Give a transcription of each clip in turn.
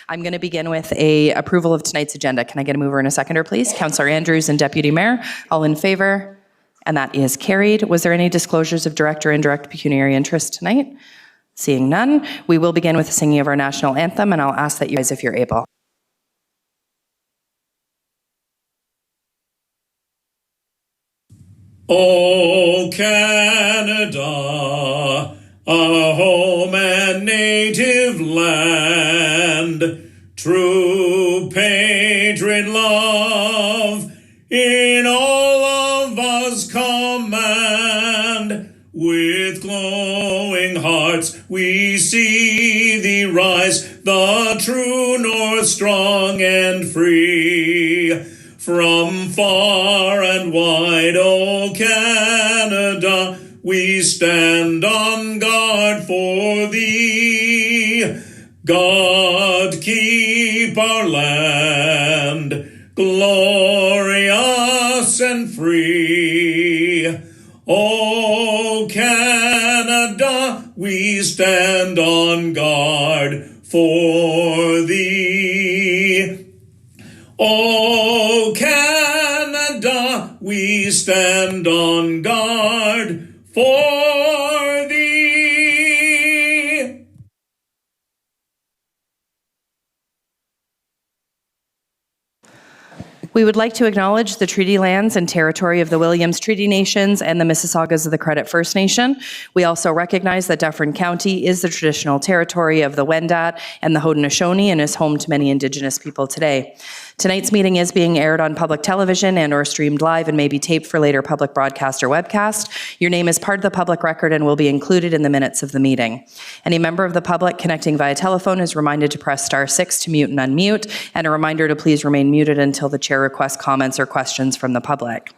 I'm going to begin with a approval of tonight's agenda. Can I get a mover and a seconder, please? Councillor Andrews and Deputy Mayor, all in favor? And that is carried. Was there any disclosures of direct or indirect pecuniary interest tonight? Seeing none, we will begin with the singing of our national anthem, and I'll ask that you guys, if you're able. O Canada, our home and native land, true patriot love in all of us command. With glowing hearts we see thee rise, the true north strong and free. From far and wide, O Canada, we stand on guard for thee. God keep our land glorious and free. O Canada, we stand on guard for thee. O Canada, we stand on guard for thee. We would like to acknowledge the treaty lands and territory of the Williams Treaty Nations and the Mississaugas of the Credit First Nation. We also recognize that Dufferin County is the traditional territory of the Wendat and the Haudenosaunee and is home to many Indigenous people today. Tonight's meeting is being aired on public television and or streamed live and may be taped for later public broadcast or webcast. Your name is part of the public record and will be included in the minutes of the meeting. Any member of the public connecting via telephone is reminded to press *6 to mute and unmute, and a reminder to please remain muted until the chair requests comments or questions from the public.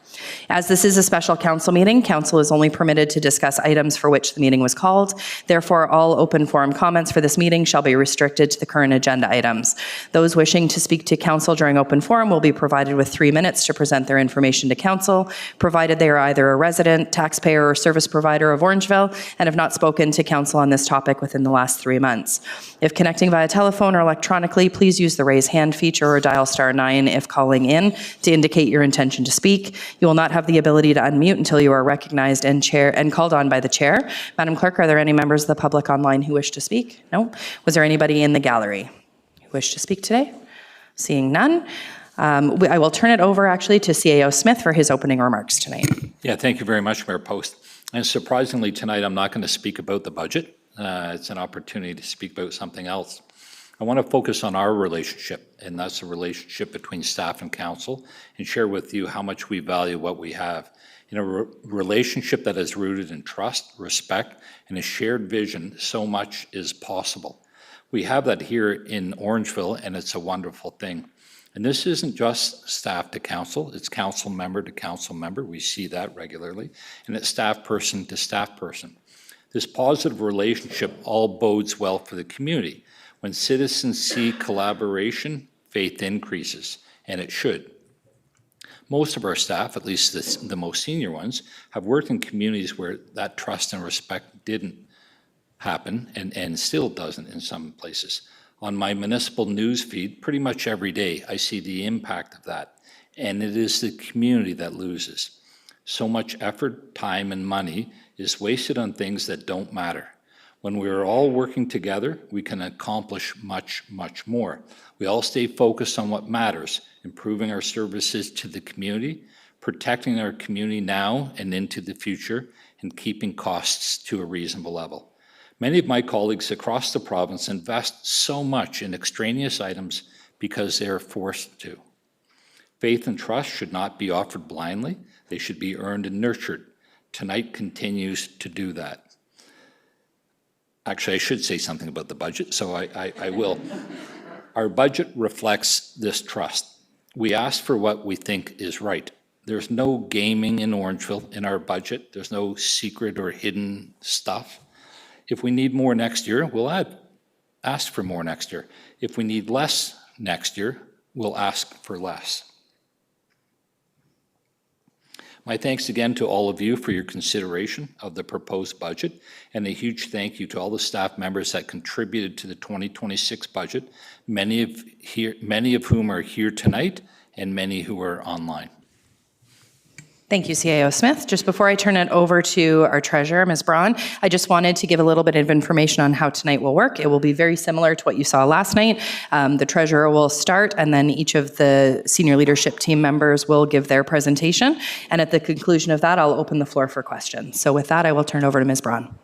As this is a special council meeting, council is only permitted to discuss items for which the meeting was called. Therefore, all open forum comments for this meeting shall be restricted to the current agenda items. Those wishing to speak to council during open forum will be provided with 3 minutes to present their information to council, provided they are either a resident, taxpayer, or service provider of Orangeville and have not spoken to council on this topic within the last 3 months. If connecting via telephone or electronically, please use the raise hand feature or dial *9 if calling in to indicate your intention to speak. You will not have the ability to unmute until you are recognized and called on by the chair. Madam Clerk, are there any members of the public online who wish to speak? No? Was there anybody in the gallery who wished to speak today? Seeing none, I will turn it over actually to CAO Smith for his opening remarks tonight. Yeah, thank you very much, Mayor Post. And surprisingly tonight, I'm not going to speak about the budget. It's an opportunity to speak about something else. I want to focus on our relationship, and that's the relationship between staff and council, and share with you how much we value what we have. In a relationship that is rooted in trust, respect, and a shared vision, so much is possible. We have that here in Orangeville, and it's a wonderful thing. And this isn't just staff to council, it's council member to council member. We see that regularly. And it's staff person to staff person. This positive relationship all bodes well for the community. When citizens see collaboration, faith increases, and it should. Most of our staff, at least the most senior ones, have worked in communities where that trust and respect didn't happen and still doesn't in some places. On my municipal news feed, pretty much every day, I see the impact of that, and it is the community that loses. So much effort, time, and money is wasted on things that don't matter. When we are all working together, we can accomplish much, much more. We all stay focused on what matters, improving our services to the community, protecting our community now and into the future, and keeping costs to a reasonable level. Many of my colleagues across the province invest so much in extraneous items because they are forced to. Faith and trust should not be offered blindly. They should be earned and nurtured. Tonight continues to do that. Actually, I should say something about the budget, so I will. Our budget reflects this trust. We ask for what we think is right. There's no gaming in Orangeville in our budget. There's no secret or hidden stuff. If we need more next year, we'll ask for more next year. If we need less next year, we'll ask for less. My thanks again to all of you for your consideration of the proposed budget, and a huge thank you to all the staff members that contributed to the 2026 budget, many of whom are here tonight and many who are online. Thank you, CAO Smith. Just before I turn it over to our treasurer, Ms. Braun, I just wanted to give a little bit of information on how tonight will work. It will be very similar to what you saw last night. The treasurer will start, and then each of the senior leadership team members will give their presentation. And at the conclusion of that, I'll open the floor for questions. So with that, I will turn it over to Ms. Braun.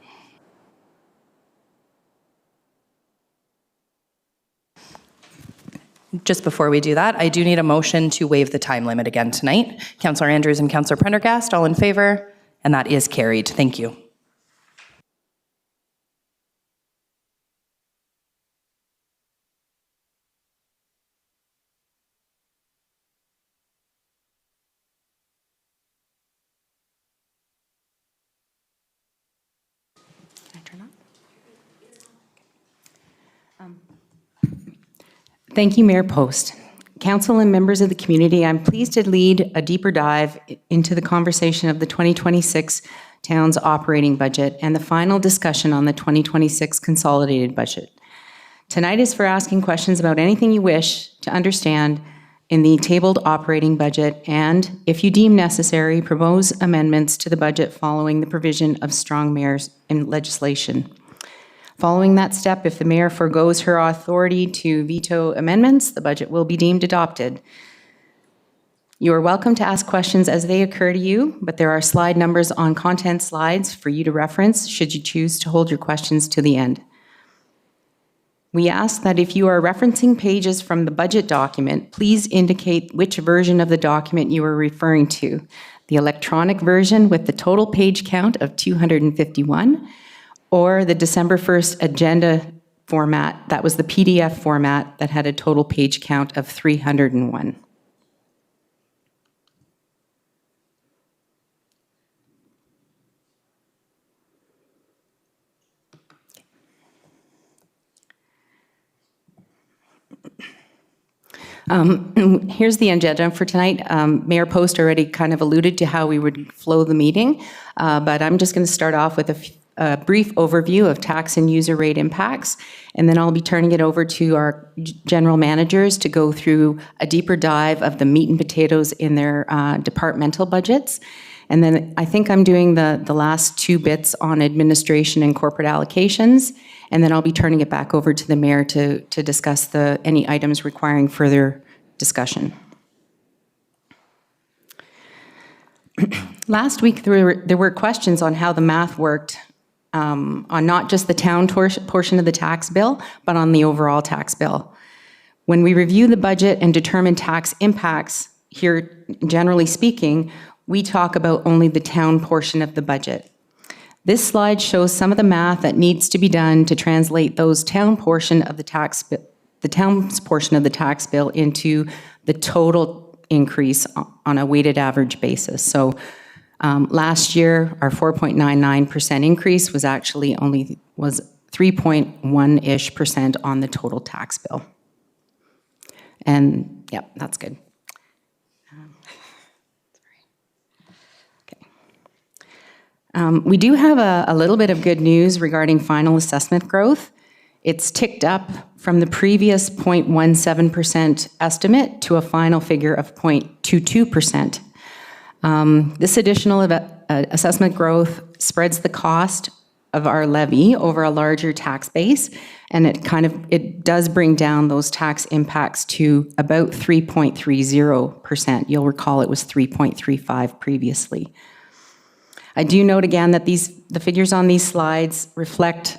Just before we do that, I do need a motion to waive the time limit again tonight. Councillor Andrews and Councillor Prendergast, all in favor? And that is carried. Thank you. Can I turn on? Thank you, Mayor Post. Council and members of the community, I'm pleased to lead a deeper dive into the conversation of the 2026 town's operating budget and the final discussion on the 2026 consolidated budget. Tonight is for asking questions about anything you wish to understand in the tabled operating budget and, if you deem necessary, propose amendments to the budget following the provision of strong mayors in legislation. Following that step, if the mayor forgoes her authority to veto amendments, the budget will be deemed adopted. You are welcome to ask questions as they occur to you, but there are slide numbers on content slides for you to reference should you choose to hold your questions to the end. We ask that if you are referencing pages from the budget document, please indicate which version of the document you are referring to. The electronic version with the total page count of 251, or the December 1st agenda format, that was the PDF format that had a total page count of 301. Here's the agenda for tonight. Mayor Post already kind of alluded to how we would flow the meeting, but I'm just going to start off with a brief overview of tax and user rate impacts, and then I'll be turning it over to our general managers to go through a deeper dive of the meat and potatoes in their departmental budgets. And then I think I'm doing the last two bits on administration and corporate allocations, and then I'll be turning it back over to the mayor to discuss any items requiring further discussion. Last week, there were questions on how the math worked on not just the town portion of the tax bill, but on the overall tax bill. When we review the budget and determine tax impacts, here, generally speaking, we talk about only the town portion of the budget. This slide shows some of the math that needs to be done to translate those town portion of the town's portion of the tax bill into the total increase on a weighted average basis. So last year, our 4.99% increase was actually was 3.1-ish% on the total tax bill. And yeah, that's good. We do have a little bit of good news regarding final assessment growth. It's ticked up from the previous 0.17% estimate to a final figure of 0.22%. This additional assessment growth spreads the cost of our levy over a larger tax base, and it does bring down those tax impacts to about 3.30%. You'll recall it was 3.35 previously. I do note again that the figures on these slides reflect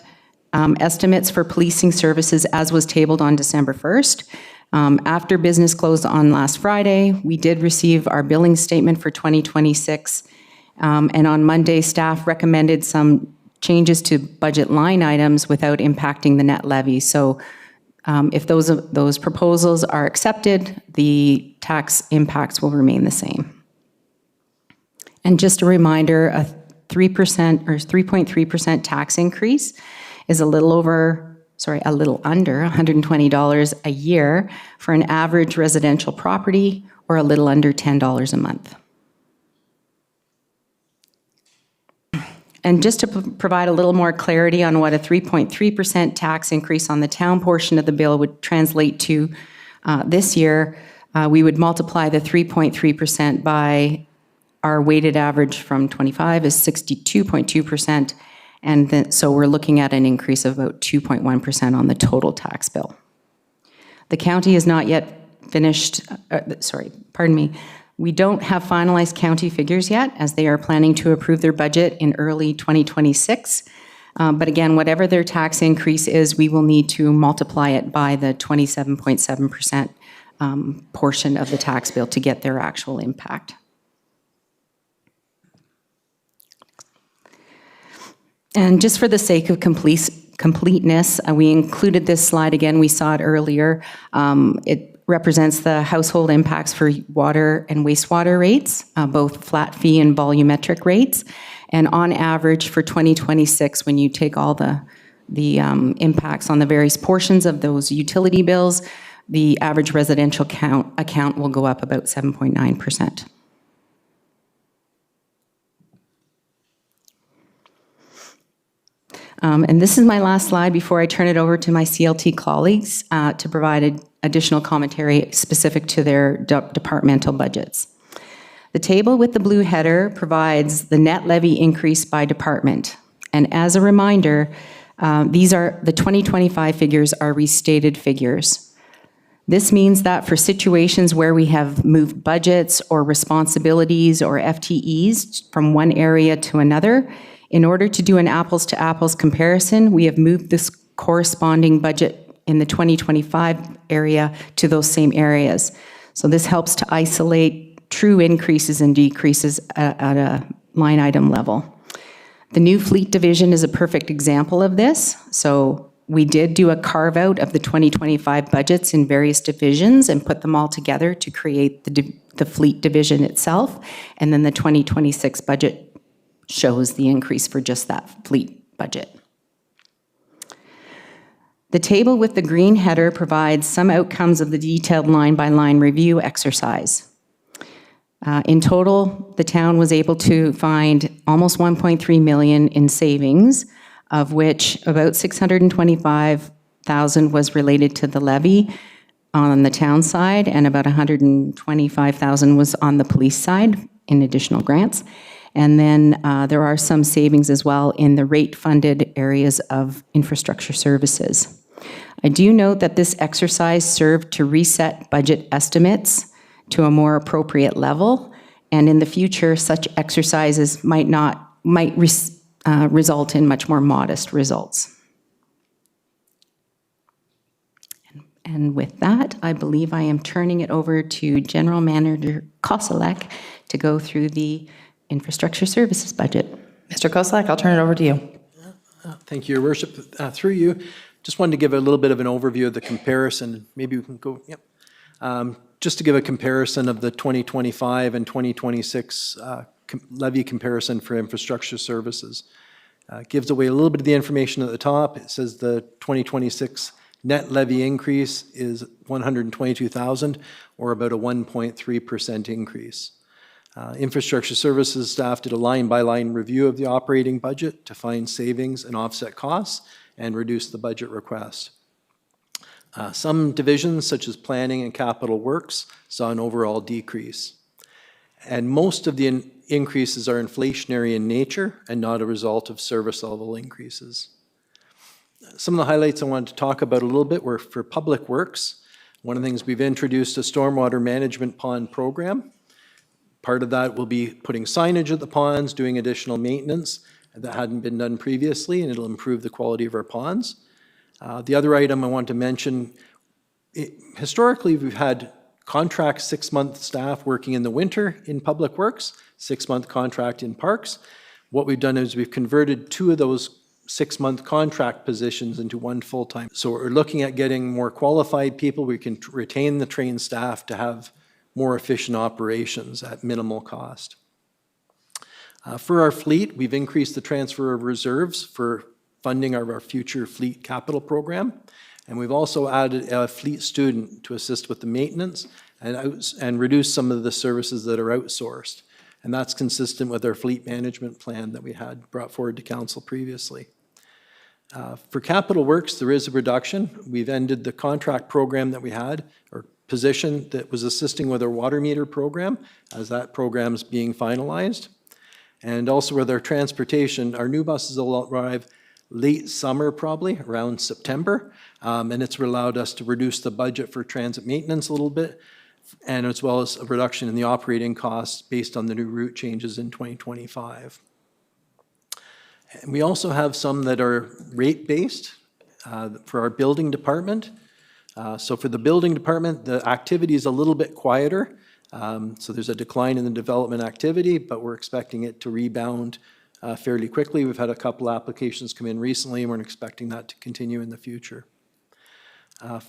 estimates for policing services as was tabled on December 1st. After business closed on last Friday, we did receive our billing statement for 2026, and on Monday, staff recommended some changes to budget line items without impacting the net levy. So if those proposals are accepted, the tax impacts will remain the same. And just a reminder, a 3% or 3.3% tax increase is a little under $120 a year for an average residential property, or a little under $10 a month. And just to provide a little more clarity on what a 3.3% tax increase on the town portion of the bill would translate to this year, we would multiply the 3.3% by our weighted average from 25 is 62.2%. And then, so we're looking at an increase of about 2.1% on the total tax bill. The county is not yet finished, we don't have finalized county figures yet, as they are planning to approve their budget in early 2026. But again, whatever their tax increase is, we will need to multiply it by the 27.7% portion of the tax bill to get their actual impact. And just for the sake of completeness, we included this slide again. We saw it earlier. It represents the household impacts for water and wastewater rates, both flat fee and volumetric rates. And on average for 2026, when you take all the impacts on the various portions of those utility bills, the average residential account will go up about 7.9%. And this is my last slide before I turn it over to my CLT colleagues to provide additional commentary specific to their departmental budgets. The table with the blue header provides the net levy increase by department. And as a reminder, these are the 2025 figures are restated figures. This means that for situations where we have moved budgets or responsibilities or FTEs from one area to another, in order to do an apples-to-apples comparison, we have moved this corresponding budget in the 2025 area to those same areas. So this helps to isolate true increases and decreases at a line item level. The new fleet division is a perfect example of this. So we did do a carve out of the 2025 budgets in various divisions and put them all together to create the fleet division itself. And then the 2026 budget shows the increase for just that fleet budget. The table with the green header provides some outcomes of the detailed line-by-line review exercise. In total, the town was able to find almost 1.3 million in savings, of which about 625,000 was related to the levy on the town side, and about 125,000 was on the police side in additional grants. And then there are some savings as well in the rate-funded areas of infrastructure services. I do note that this exercise served to reset budget estimates to a more appropriate level, and in the future, such exercises might result in much more modest results. And with that, I believe I am turning it over to General Manager Koselleck to go through the infrastructure services budget. Mr. Koselleck, I'll turn it over to you. Thank you, Your Worship. Through you, just wanted to give a little bit of an overview of the comparison. Maybe we can go, yep. Just to give a comparison of the 2025 and 2026 levy comparison for infrastructure services. Gives away a little bit of the information at the top. It says the 2026 net levy increase is 122,000, or about a 1.3% increase. Infrastructure services staff did a line-by-line review of the operating budget to find savings and offset costs and reduce the budget request. Some divisions, such as planning and capital works, saw an overall decrease. And most of the increases are inflationary in nature and not a result of service level increases. Some of the highlights I wanted to talk about a little bit were for public works. One of the things, we've introduced a stormwater management pond program. Part of that will be putting signage at the ponds, doing additional maintenance that hadn't been done previously, and it'll improve the quality of our ponds. The other item I want to mention, historically we've had contract 6-month staff working in the winter in public works, 6-month contract in parks. What we've done is we've converted 2 of those 6-month contract positions into 1 full-time. So we're looking at getting more qualified people. We can retain the trained staff to have more efficient operations at minimal cost. For our fleet, we've increased the transfer of reserves for funding of our future fleet capital program, and we've also added a fleet student to assist with the maintenance and reduce some of the services that are outsourced. and that's consistent with our fleet management plan that we had brought forward to council previously. For capital works, there is a reduction. We've ended the contract program that we had, or position that was assisting with our water meter program, as that program's being finalized. And also with our transportation, our new buses will arrive late summer, probably around September, and it's allowed us to reduce the budget for transit maintenance a little bit, and as well as a reduction in the operating costs based on the new route changes in 2025. And we also have some that are rate-based for our building department. So for the building department, the activity is a little bit quieter. So there's a decline in the development activity, but we're expecting it to rebound fairly quickly. We've had a couple applications come in recently, and we're expecting that to continue in the future.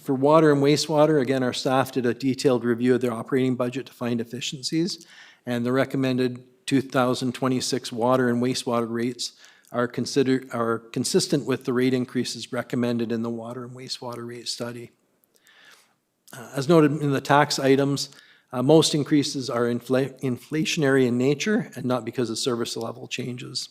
For water and wastewater, again, our staff did a detailed review of their operating budget to find efficiencies, and the recommended 2026 water and wastewater rates are consistent with the rate increases recommended in the water and wastewater rate study. As noted in the tax items, most increases are inflationary in nature and not because of service level changes.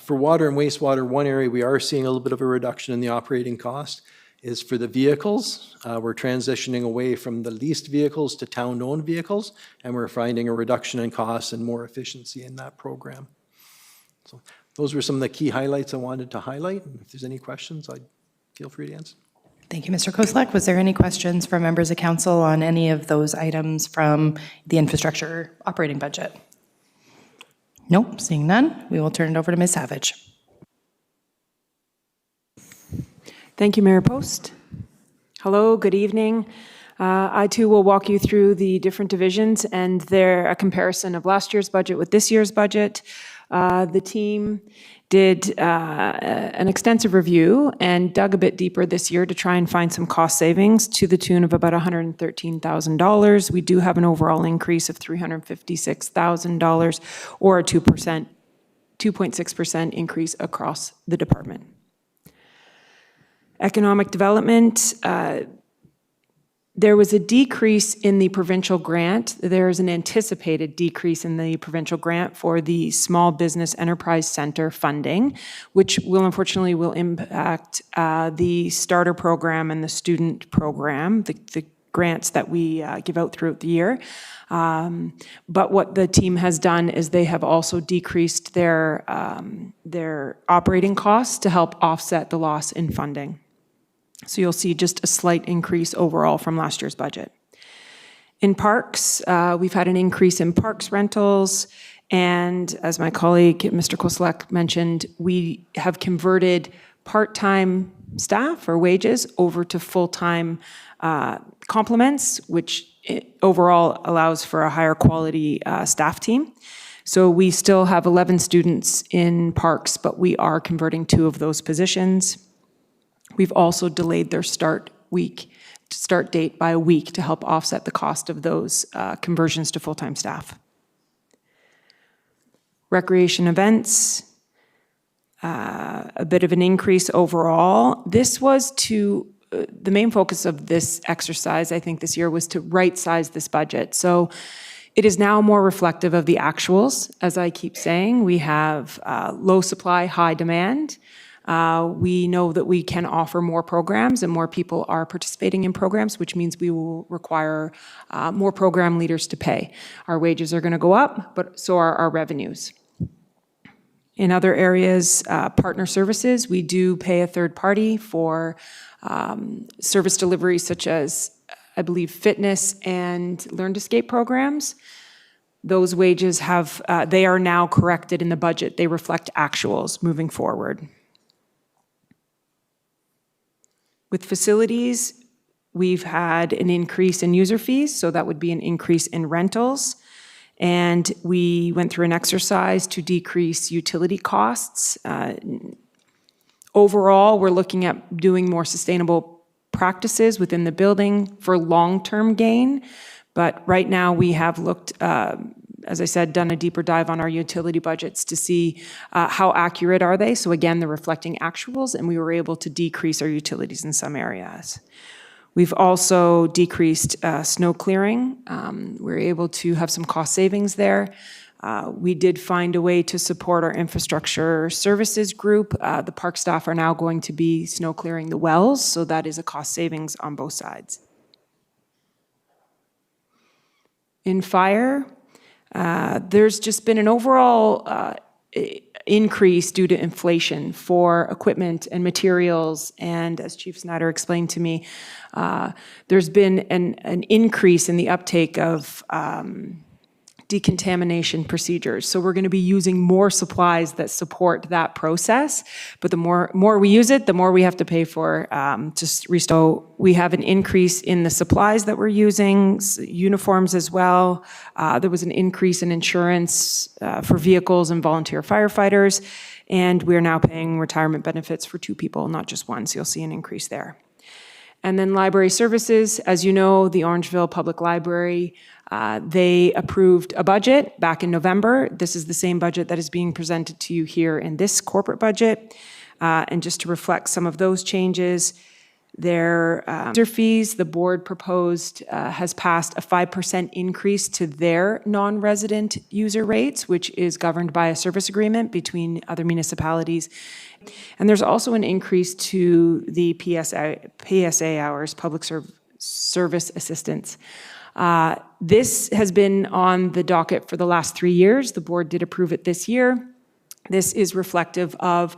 For water and wastewater, one area we are seeing a little bit of a reduction in the operating cost is for the vehicles. We're transitioning away from the leased vehicles to town-owned vehicles, and we're finding a reduction in costs and more efficiency in that program. So those were some of the key highlights I wanted to highlight. And if there's any questions, I'd feel free to answer. Thank you, Mr. Koselleck. Was there any questions from members of council on any of those items from the infrastructure operating budget? Nope, seeing none, we will turn it over to Ms. Savage. Thank you, Mayor Post. Hello, good evening. I too will walk you through the different divisions and a comparison of last year's budget with this year's budget. The team did an extensive review and dug a bit deeper this year to try and find some cost savings to the tune of about $113,000. We do have an overall increase of $356,000 or a 2.6% increase across the department. Economic development, there was a decrease in the provincial grant. There is an anticipated decrease in the provincial grant for the Small Business Enterprise Center funding, which will unfortunately impact the starter program and the student program, the grants that we give out throughout the year. But what the team has done is they have also decreased their operating costs to help offset the loss in funding. So you'll see just a slight increase overall from last year's budget. In parks, we've had an increase in parks rentals, and as my colleague, Mr. Koselleck, mentioned, we have converted part-time staff or wages over to full-time complements, which overall allows for a higher quality staff team. So we still have 11 students in parks, but we are converting 2 of those positions. We've also delayed their start date by a week to help offset the cost of those conversions to full-time staff. Recreation events, a bit of an increase overall. This was the main focus of this exercise, I think, this year was to right-size this budget. So it is now more reflective of the actuals. As I keep saying, we have low supply, high demand. We know that we can offer more programs and more people are participating in programs, which means we will require more program leaders to pay. Our wages are going to go up, but so are our revenues. In other areas, partner services, we do pay a third party for service delivery such as, I believe, fitness and Learn to Skate programs. Those wages they are now corrected in the budget. They reflect actuals moving forward. With facilities, we've had an increase in user fees, so that would be an increase in rentals. And we went through an exercise to decrease utility costs. Overall, we're looking at doing more sustainable practices within the building for long-term gain. But right now, we have looked, as I said, done a deeper dive on our utility budgets to see how accurate are they. So again, they're reflecting actuals, and we were able to decrease our utilities in some areas. We've also decreased snow clearing. We're able to have some cost savings there. We did find a way to support our infrastructure services group. The park staff are now going to be snow clearing the wells, so that is a cost savings on both sides. In fire, there's just been an overall increase due to inflation for equipment and materials. And as Chief Snyder explained to me, there's been an increase in the uptake of decontamination procedures. So we're going to be using more supplies that support that process. But the more we use it, the more we have to pay for to restore. We have an increase in the supplies that we're using, uniforms as well. There was an increase in insurance for vehicles and volunteer firefighters. And we're now paying retirement benefits for 2 people, not just 1. So you'll see an increase there. And then library services, as you know, the Orangeville Public Library, they approved a budget back in November. This is the same budget that is being presented to you here in this corporate budget. And just to reflect some of those changes, their fees, the board proposed, has passed a 5% increase to their non-resident user rates, which is governed by a service agreement between other municipalities. And there's also an increase to the PSA hours, public service assistance. This has been on the docket for the last 3 years. The board did approve it this year. This is reflective of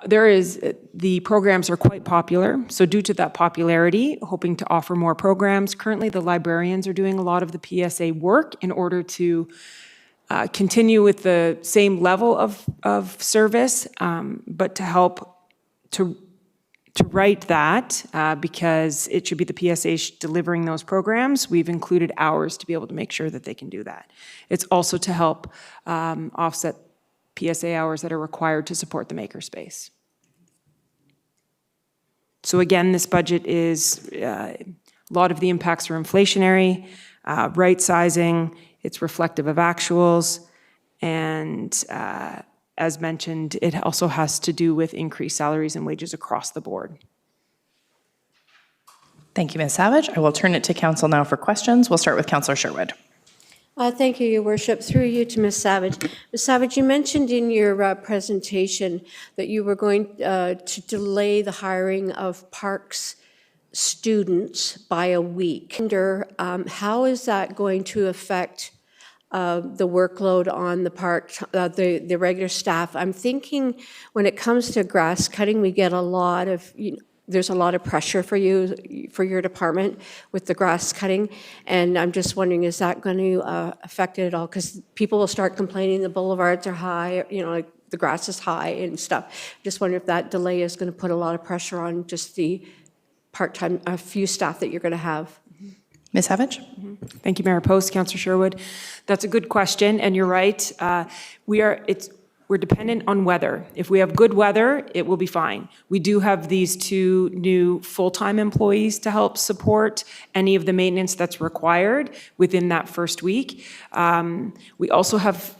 the programs are quite popular. So due to that popularity, hoping to offer more programs. Currently, the librarians are doing a lot of the PSA work in order to continue with the same level of service, but to help to write that, because it should be the PSA delivering those programs, we've included hours to be able to make sure that they can do that. It's also to help offset PSA hours that are required to support the makerspace. So again, this budget is, a lot of the impacts are inflationary, right sizing, it's reflective of actuals, and as mentioned, it also has to do with increased salaries and wages across the board. Thank you, Ms. Savage. I will turn it to council now for questions. We'll start with Councillor Sherwood. Thank you, Your Worship. Through you to Ms. Savage. Ms. Savage, you mentioned in your presentation that you were going to delay the hiring of parks students by a week. How is that going to affect the workload on the park, the regular staff? I'm thinking when it comes to grass cutting, we get a lot of, there's a lot of pressure for you, for your department with the grass cutting. And I'm just wondering, is that going to affect it at all? Because people will start complaining the boulevards are high, like the grass is high and stuff. Just wondering if that delay is going to put a lot of pressure on just the part-time, a few staff that you're going to have. Ms. Savage? Thank you, Mayor Post, Councillor Sherwood. That's a good question, and you're right. We're dependent on weather. If we have good weather, it will be fine. We do have these 2 new full-time employees to help support any of the maintenance that's required within that first week. We also have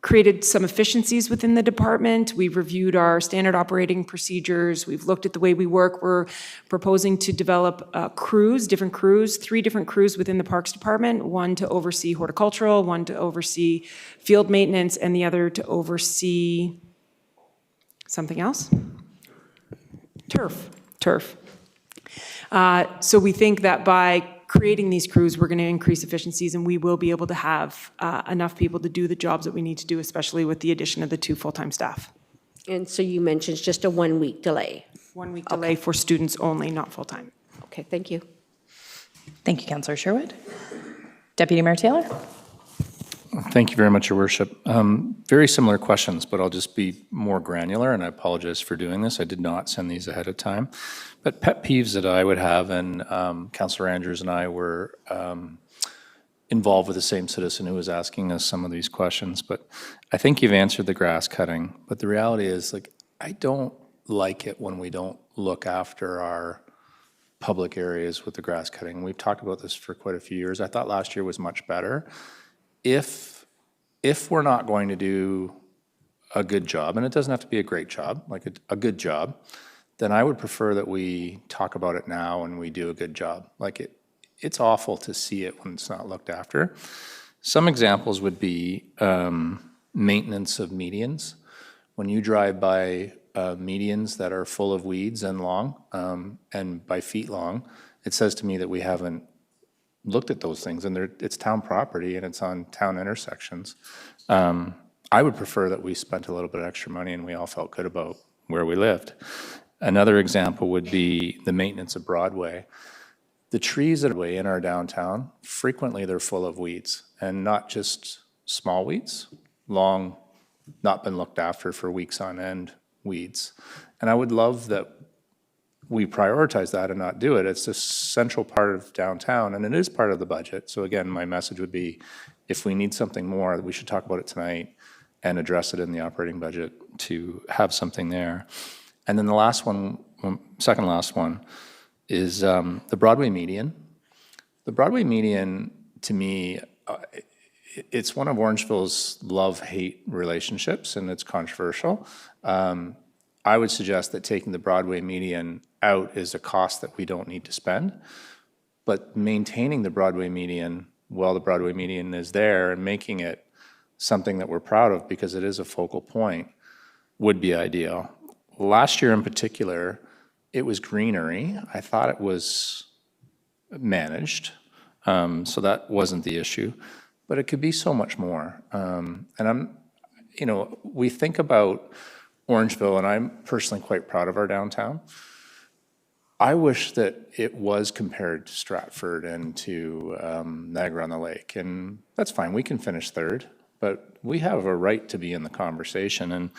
created some efficiencies within the department. We've reviewed our standard operating procedures. We've looked at the way we work. We're proposing to develop different crews, 3 different crews within the Parks Department, 1 to oversee horticultural, 1 to oversee field maintenance, and the other to oversee something else? Turf. So we think that by creating these crews, we're going to increase efficiencies, and we will be able to have enough people to do the jobs that we need to do, especially with the addition of the 2 full-time staff. And so you mentioned just a 1-week delay. 1-week delay for students only, not full-time. Okay, thank you. Thank you, Councillor Sherwood. Deputy Mayor Taylor? Thank you very much, Your Worship. Very similar questions, but I'll just be more granular, and I apologize for doing this. I did not send these ahead of time. But pet peeves that I would have, and Councillor Andrews and I were involved with the same citizen who was asking us some of these questions, but I think you've answered the grass cutting. But the reality is, I don't like it when we don't look after our public areas with the grass cutting. We've talked about this for quite a few years. I thought last year was much better. If we're not going to do a good job, and it doesn't have to be a great job, like a good job, then I would prefer that we talk about it now and we do a good job. It's awful to see it when it's not looked after. Some examples would be maintenance of medians. When you drive by medians that are full of weeds and long, and by feet long, it says to me that we haven't looked at those things, and it's town property and it's on town intersections. I would prefer that we spent a little bit of extra money and we all felt good about where we lived. Another example would be the maintenance of Broadway. The trees that are in our downtown, frequently they're full of weeds, and not just small weeds, long, not been looked after for weeks on end weeds. And I would love that we prioritize that and not do it. It's a central part of downtown, and it is part of the budget. So again, my message would be, if we need something more, we should talk about it tonight and address it in the operating budget to have something there. And then the last one, second last one, is the Broadway median. The Broadway median, to me, it's one of Orangeville's love-hate relationships, and it's controversial. I would suggest that taking the Broadway median out is a cost that we don't need to spend, but maintaining the Broadway median while the Broadway median is there and making it something that we're proud of because it is a focal point would be ideal. Last year in particular, it was greenery. I thought it was managed, so that wasn't the issue, but it could be so much more. And we think about Orangeville, and I'm personally quite proud of our downtown. I wish that it was compared to Stratford and to Niagara-on-the-Lake, and that's fine, we can finish third, but we have a right to be in the conversation, and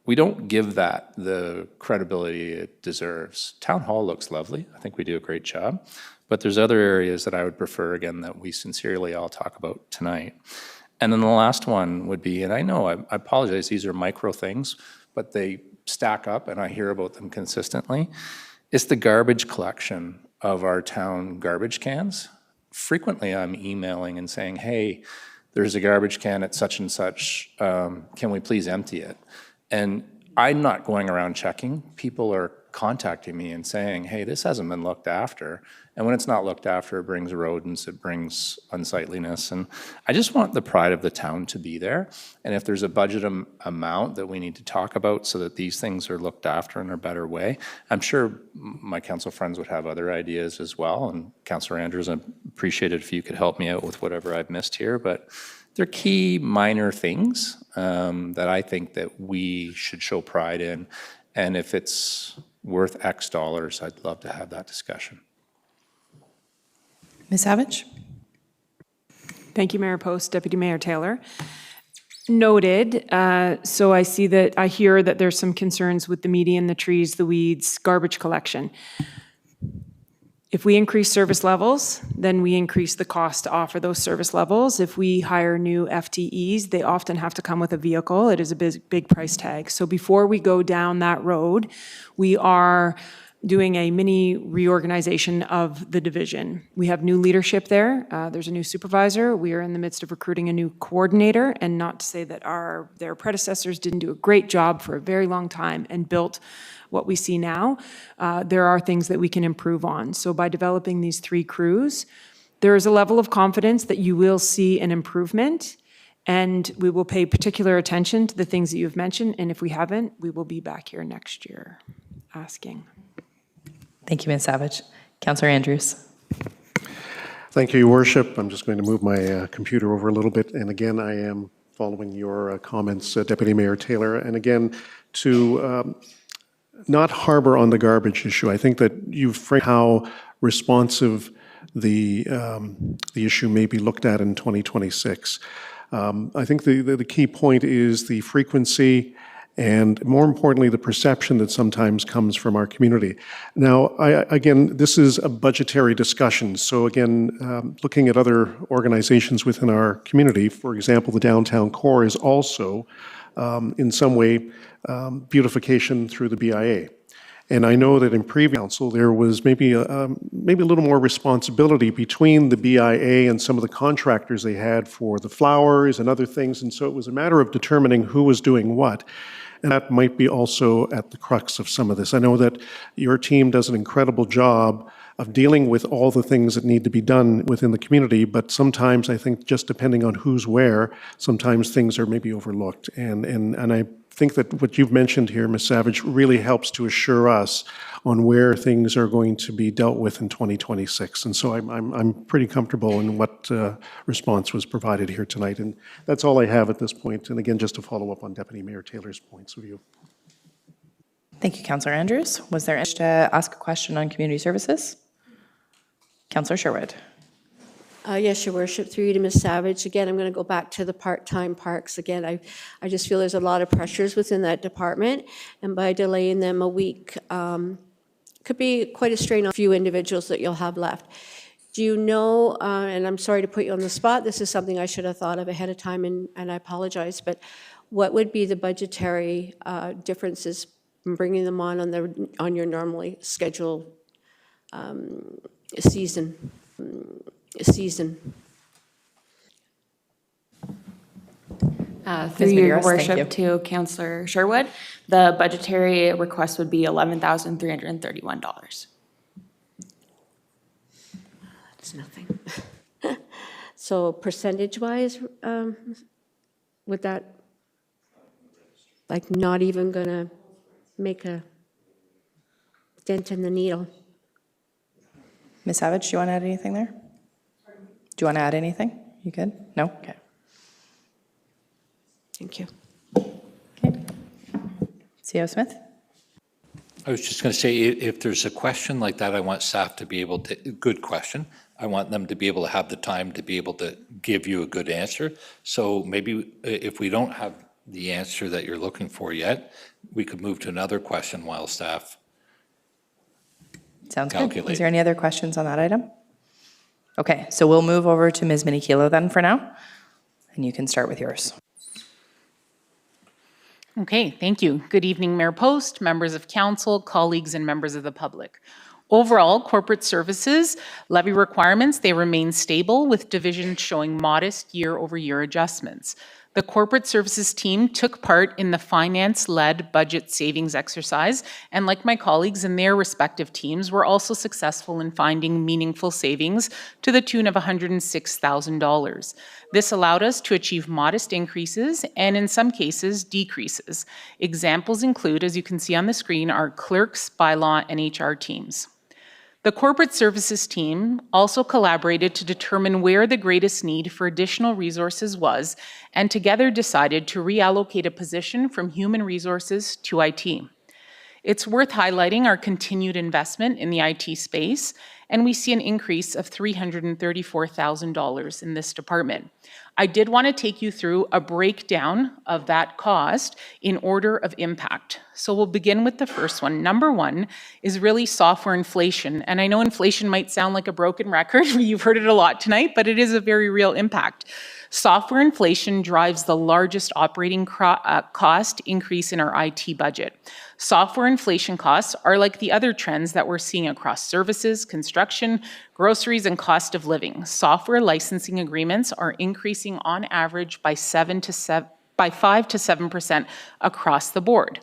we don't give that the credibility it deserves. Town Hall looks lovely, I think we do a great job, but there's other areas that I would prefer, again, that we sincerely all talk about tonight. And then the last one would be, and I know, I apologize, these are micro things, but they stack up and I hear about them consistently. It's the garbage collection of our town garbage cans. Frequently I'm emailing and saying, hey, there's a garbage can at such and such, can we please empty it? And I'm not going around checking. People are contacting me and saying, hey, this hasn't been looked after. And when it's not looked after, it brings rodents, it brings unsightliness. And I just want the pride of the town to be there. And if there's a budget amount that we need to talk about so that these things are looked after in a better way, I'm sure my council friends would have other ideas as well. And Councillor Andrews, I'd appreciate it if you could help me out with whatever I've missed here. But they're key minor things that I think that we should show pride in. And if it's worth X dollars, I'd love to have that discussion. Ms. Savage? Thank you, Mayor Post, Deputy Mayor Taylor. Noted. So I hear that there's some concerns with the median, the trees, the weeds, garbage collection. If we increase service levels, then we increase the cost to offer those service levels. If we hire new FTEs, they often have to come with a vehicle. It is a big price tag. So before we go down that road, we are doing a mini reorganization of the division. We have new leadership there. There's a new supervisor. We are in the midst of recruiting a new coordinator, and not to say that their predecessors didn't do a great job for a very long time and built what we see now. There are things that we can improve on. So by developing these 3 crews, there is a level of confidence that you will see an improvement, and we will pay particular attention to the things that you've mentioned, and if we haven't, we will be back here next year asking. Thank you, Ms. Savage. Councillor Andrews. Thank you, Your Worship. I'm just going to move my computer over a little bit. And again, I am following your comments, Deputy Mayor Taylor. And again, to not harbor on the garbage issue, I think that you've framed how responsive the issue may be looked at in 2026. I think the key point is the frequency and, more importantly, the perception that sometimes comes from our community. Now, again, this is a budgetary discussion. So again, looking at other organizations within our community, for example, the Downtown Core is also, in some way, beautification through the BIA. And I know that in previous council, there was maybe a little more responsibility between the BIA and some of the contractors they had for the flowers and other things. And so it was a matter of determining who was doing what. And that might be also at the crux of some of this. I know that your team does an incredible job dealing with all the things that need to be done within the community, but sometimes I think just depending on who's where, sometimes things are maybe overlooked. And I think that what you've mentioned here, Ms. Savage, really helps to assure us on where things are going to be dealt with in 2026. And so I'm pretty comfortable in what response was provided here tonight. And that's all I have at this point. And again, just to follow up on Deputy Mayor Taylor's points of view. Thank you, Councillor Andrews. Was there any to ask a question on community services? Councillor Sherwood. Yes, Your Worship, through you to Ms. Savage. Again, I'm going to go back to the part-time parks. Again, I just feel there's a lot of pressures within that department, and by delaying them a week, could be quite a strain on a few individuals that you'll have left. Do you know, and I'm sorry to put you on the spot, this is something I should have thought of ahead of time, and I apologize, but what would be the budgetary differences from bringing them on your normally scheduled season? Through your Medeiros, thank you. worship to Councillor Sherwood, the budgetary request would be $11,331. That's nothing. So percentage-wise, would that, like, not even gonna make a dent in the needle? Ms. Savage, do you want to add anything there? Do you want to add anything? You good? No? Okay. Thank you. Okay. C.O. Smith? I was just going to say, if there's a question like that, I want staff to be able to, good question. I want them to be able to have the time to be able to give you a good answer. So maybe if we don't have the answer that you're looking for yet, we could move to another question while staff Sounds good. calculate. Is there any other questions on that item? Okay, so we'll move over to Ms. Minikilo then for now, and you can start with yours. Okay, thank you. Good evening, Mayor Post, members of council, colleagues, and members of the public. Overall, corporate services levy requirements, they remain stable with divisions showing modest year-over-year adjustments. The corporate services team took part in the finance-led budget savings exercise, and like my colleagues in their respective teams, were also successful in finding meaningful savings to the tune of $106,000. This allowed us to achieve modest increases and in some cases decreases. Examples include, as you can see on the screen, our clerks, bylaw, and HR teams. The corporate services team also collaborated to determine where the greatest need for additional resources was, and together decided to reallocate a position from human resources to IT. It's worth highlighting our continued investment in the IT space, and we see an increase of $334,000 in this department. I did want to take you through a breakdown of that cost in order of impact. So we'll begin with the first one. Number one is really software inflation. And I know inflation might sound like a broken record. You've heard it a lot tonight, but it is a very real impact. Software inflation drives the largest operating cost increase in our IT budget. Software inflation costs are like the other trends that we're seeing across services, construction, groceries, and cost of living. Software licensing agreements are increasing on average by 5 to 7% across the board.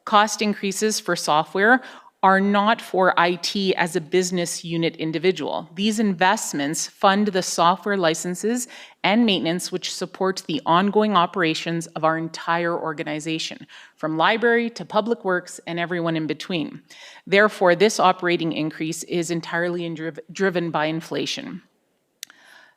Cost increases for software are not for IT as a business unit individual. These investments fund the software licenses and maintenance which support the ongoing operations of our entire organization, from library to public works and everyone in between. Therefore, this operating increase is entirely driven by inflation.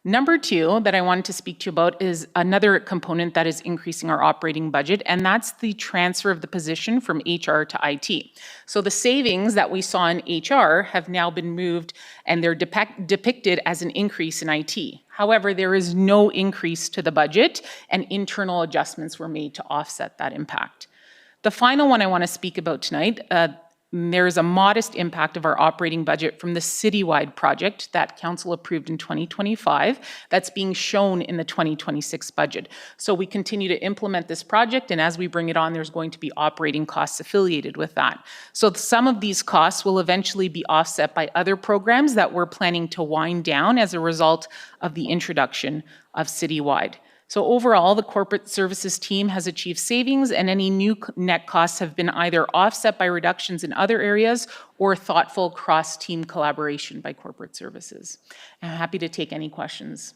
Number two that I wanted to speak to you about is another component that is increasing our operating budget, and that's the transfer of the position from HR to IT. So the savings that we saw in HR have now been moved, and they're depicted as an increase in IT. However, there is no increase to the budget, and internal adjustments were made to offset that impact. The final one I want to speak about tonight, there is a modest impact of our operating budget from the citywide project that council approved in 2025 that's being shown in the 2026 budget. So we continue to implement this project, and as we bring it on, there's going to be operating costs affiliated with that. So some of these costs will eventually be offset by other programs that we're planning to wind down as a result of the introduction of citywide. So overall, the corporate services team has achieved savings, and any new net costs have been either offset by reductions in other areas or thoughtful cross-team collaboration by corporate services. I'm happy to take any questions.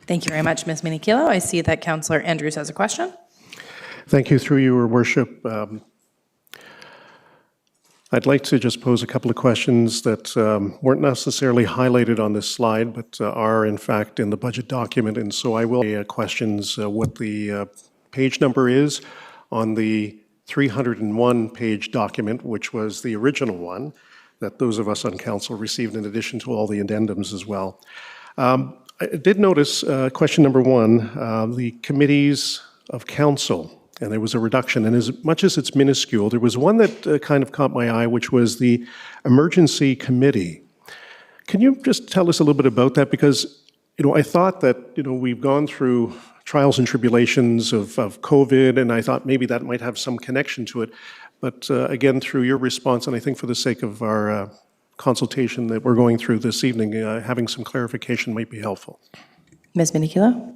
Thank you very much, Ms. Minikilo. I see that Councillor Andrews has a question. Thank you. Through you, Your Worship. I'd like to just pose a couple of questions that weren't necessarily highlighted on this slide, but are in fact in the budget document. And so I will questions what the page number is on the 301-page document, which was the original one that those of us on council received in addition to all the addendums as well. I did notice question number one, the committees of council. And there was a reduction. And as much as it's minuscule, there was one that kind of caught my eye, which was the Emergency Committee. Can you just tell us a little bit about that? Because, I thought that, we've gone through trials and tribulations of COVID, and I thought maybe that might have some connection to it. But again, through your response, and I think for the sake of our consultation that we're going through this evening, having some clarification might be helpful. Ms. Minikilo?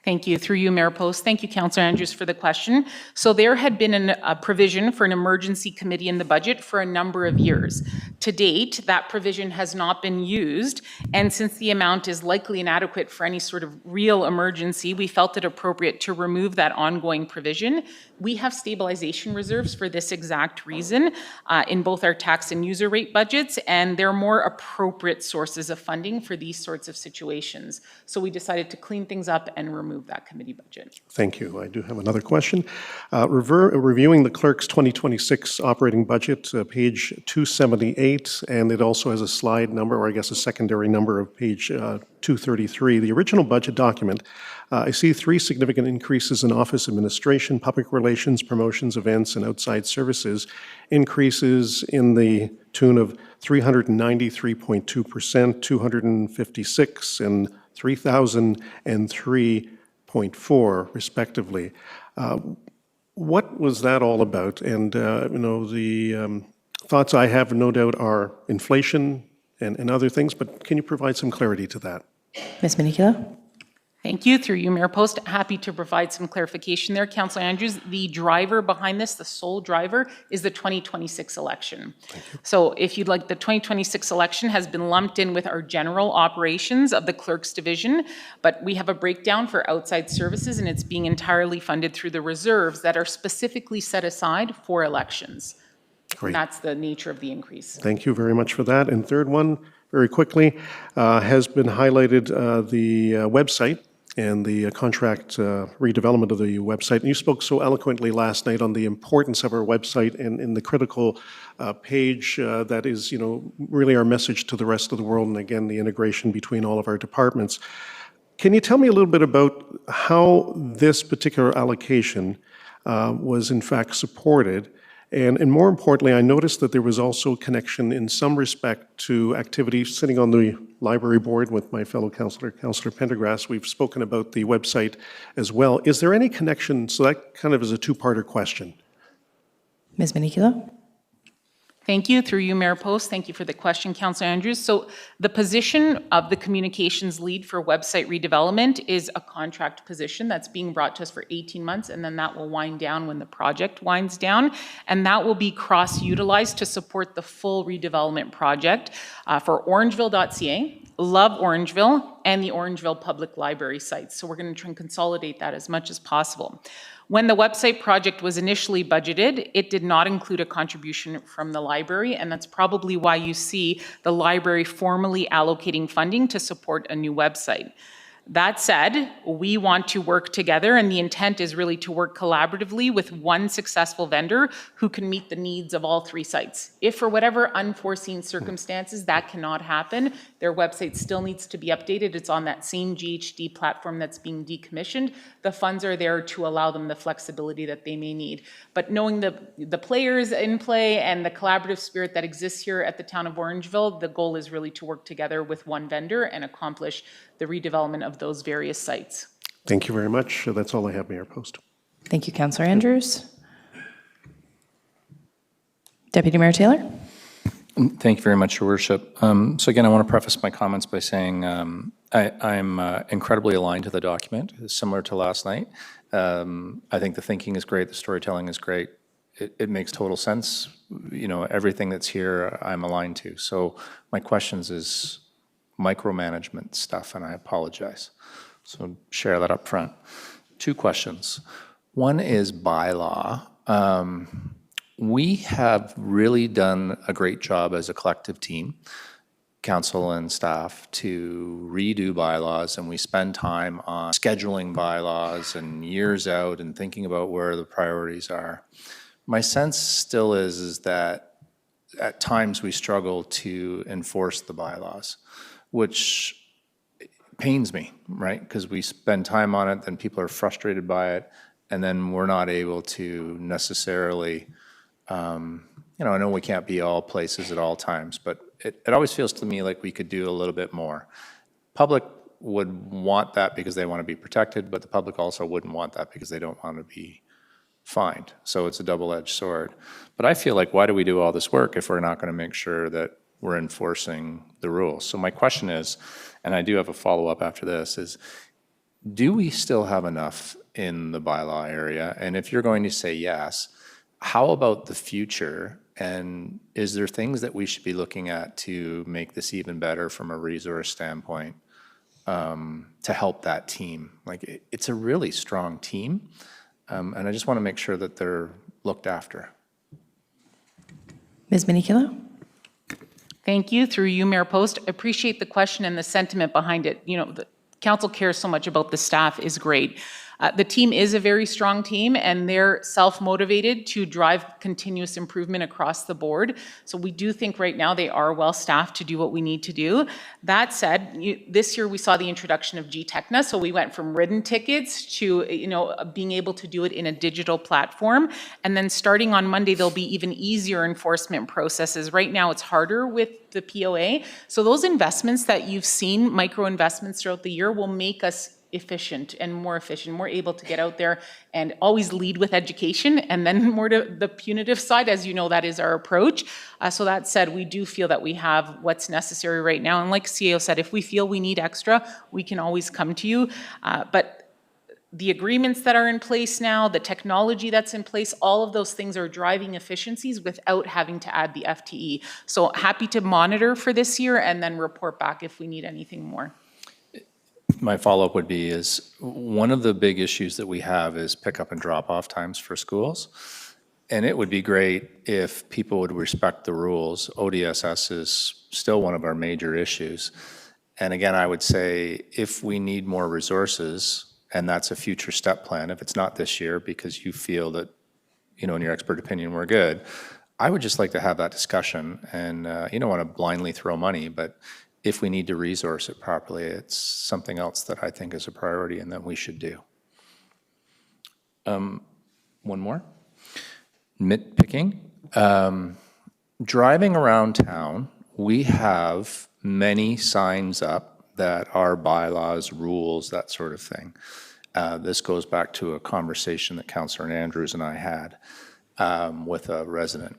Thank you. Through you, Mayor Post. Thank you, Councillor Andrews, for the question. So there had been a provision for an emergency committee in the budget for a number of years. To date, that provision has not been used, and since the amount is likely inadequate for any sort of real emergency, we felt it appropriate to remove that ongoing provision. We have stabilization reserves for this exact reason in both our tax and user rate budgets, and they're more appropriate sources of funding for these sorts of situations. So we decided to clean things up and remove that committee budget. Thank you. I do have another question. Reviewing the clerk's 2026 operating budget, page 278, and it also has a slide number, or I guess a secondary number of page 233. The original budget document, I see 3 significant increases in office administration, public relations, promotions, events, and outside services, increases in the tune of 393.2%, 256, and 3,003.4 respectively. What was that all about? And the thoughts I have, no doubt, are inflation and other things, but can you provide some clarity to that? Ms. Minikilo? Thank you. Through you, Mayor Post. Happy to provide some clarification there. Councillor Andrews, the driver behind this, the sole driver, is the 2026 election. So if you'd like, the 2026 election has been lumped in with our general operations of the clerk's division, but we have a breakdown for outside services, and it's being entirely funded through the reserves that are specifically set aside for elections. Great. And that's the nature of the increase. Thank you very much for that. And third one, very quickly, has been highlighted the website and the contract redevelopment of the website. And you spoke so eloquently last night on the importance of our website and the critical page that is, really our message to the rest of the world, and again, the integration between all of our departments. Can you tell me a little bit about how this particular allocation was in fact supported? And more importantly, I noticed that there was also connection in some respect to activities sitting on the library board with my fellow councillor, Councillor Pendergrass. We've spoken about the website as well. Is there any connection? So that kind of is a two-parter question. Ms. Minikilo? Thank you. Through you, Mayor Post. Thank you for the question, Councillor Andrews. So the position of the communications lead for website redevelopment is a contract position that's being brought to us for 18 months, and then that will wind down when the project winds down. And that will be cross-utilized to support the full redevelopment project for orangeville.ca, Love Orangeville, and the Orangeville Public Library sites. So we're going to try and consolidate that as much as possible. When the website project was initially budgeted, it did not include a contribution from the library, and that's probably why you see the library formally allocating funding to support a new website. That said, we want to work together, and the intent is really to work collaboratively with one successful vendor who can meet the needs of all 3 sites. If for whatever unforeseen circumstances that cannot happen, their website still needs to be updated. It's on that same GHD platform that's being decommissioned. The funds are there to allow them the flexibility that they may need. But knowing the players in play and the collaborative spirit that exists here at the town of Orangeville, the goal is really to work together with one vendor and accomplish the redevelopment of those various sites. Thank you very much. That's all I have, Mayor Post. Thank you, Councillor Andrews. Deputy Mayor Taylor? Thank you very much, Your Worship. So again, I want to preface my comments by saying I'm incredibly aligned to the document, similar to last night. I think the thinking is great, the storytelling is great. It makes total sense. You know, everything that's here, I'm aligned to. So my questions is micromanagement stuff, and I apologize. So share that up front. 2 questions. One is bylaw. We have really done a great job as a collective team, council and staff, to redo bylaws, and we spend time on scheduling bylaws and years out and thinking about where the priorities are. My sense still is that at times we struggle to enforce the bylaws, which pains me, right? Because we spend time on it, then people are frustrated by it, and then we're not able to necessarily, you know, I know we can't be all places at all times, but it always feels to me like we could do a little bit more. Public would want that because they want to be protected, but the public also wouldn't want that because they don't want to be fined. So it's a double-edged sword. But I feel like, why do we do all this work if we're not going to make sure that we're enforcing the rules? So my question is, and I do have a follow-up after this, is do we still have enough in the bylaw area? And if you're going to say yes, how about the future? And is there things that we should be looking at to make this even better from a resource standpoint, to help that team? Like, it's a really strong team, and I just want to make sure that they're looked after. Ms. Minikilo? Thank you. Through you, Mayor Post. Appreciate the question and the sentiment behind it. You know, the council cares so much about the staff is great. The team is a very strong team, and they're self-motivated to drive continuous improvement across the board. So we do think right now they are well-staffed to do what we need to do. That said, this year we saw the introduction of GTechna, so we went from written tickets to, you know, being able to do it in a digital platform. And then starting on Monday, there'll be even easier enforcement processes. Right now, it's harder with the POA. So those investments that you've seen, micro investments throughout the year, will make us efficient, more able to get out there and always lead with education, and then more to the punitive side. As you know, that is our approach. So that said, we do feel that we have what's necessary right now. And like CAO said, if we feel we need extra, we can always come to you. But the agreements that are in place now, the technology that's in place, all of those things are driving efficiencies without having to add the FTE. So happy to monitor for this year and then report back if we need anything more. My follow-up would be is, one of the big issues that we have is pickup and drop-off times for schools. And it would be great if people would respect the rules. ODSS is still one of our major issues. And again, I would say if we need more resources, and that's a future step plan, if it's not this year because you feel that, you know, in your expert opinion, we're good, I would just like to have that discussion. And you don't want to blindly throw money, but if we need to resource it properly, it's something else that I think is a priority and that we should do. One more. Nitpicking. Driving around town, we have many signs up that are bylaws, rules, that sort of thing. This goes back to a conversation that Councillor Andrews and I had with a resident.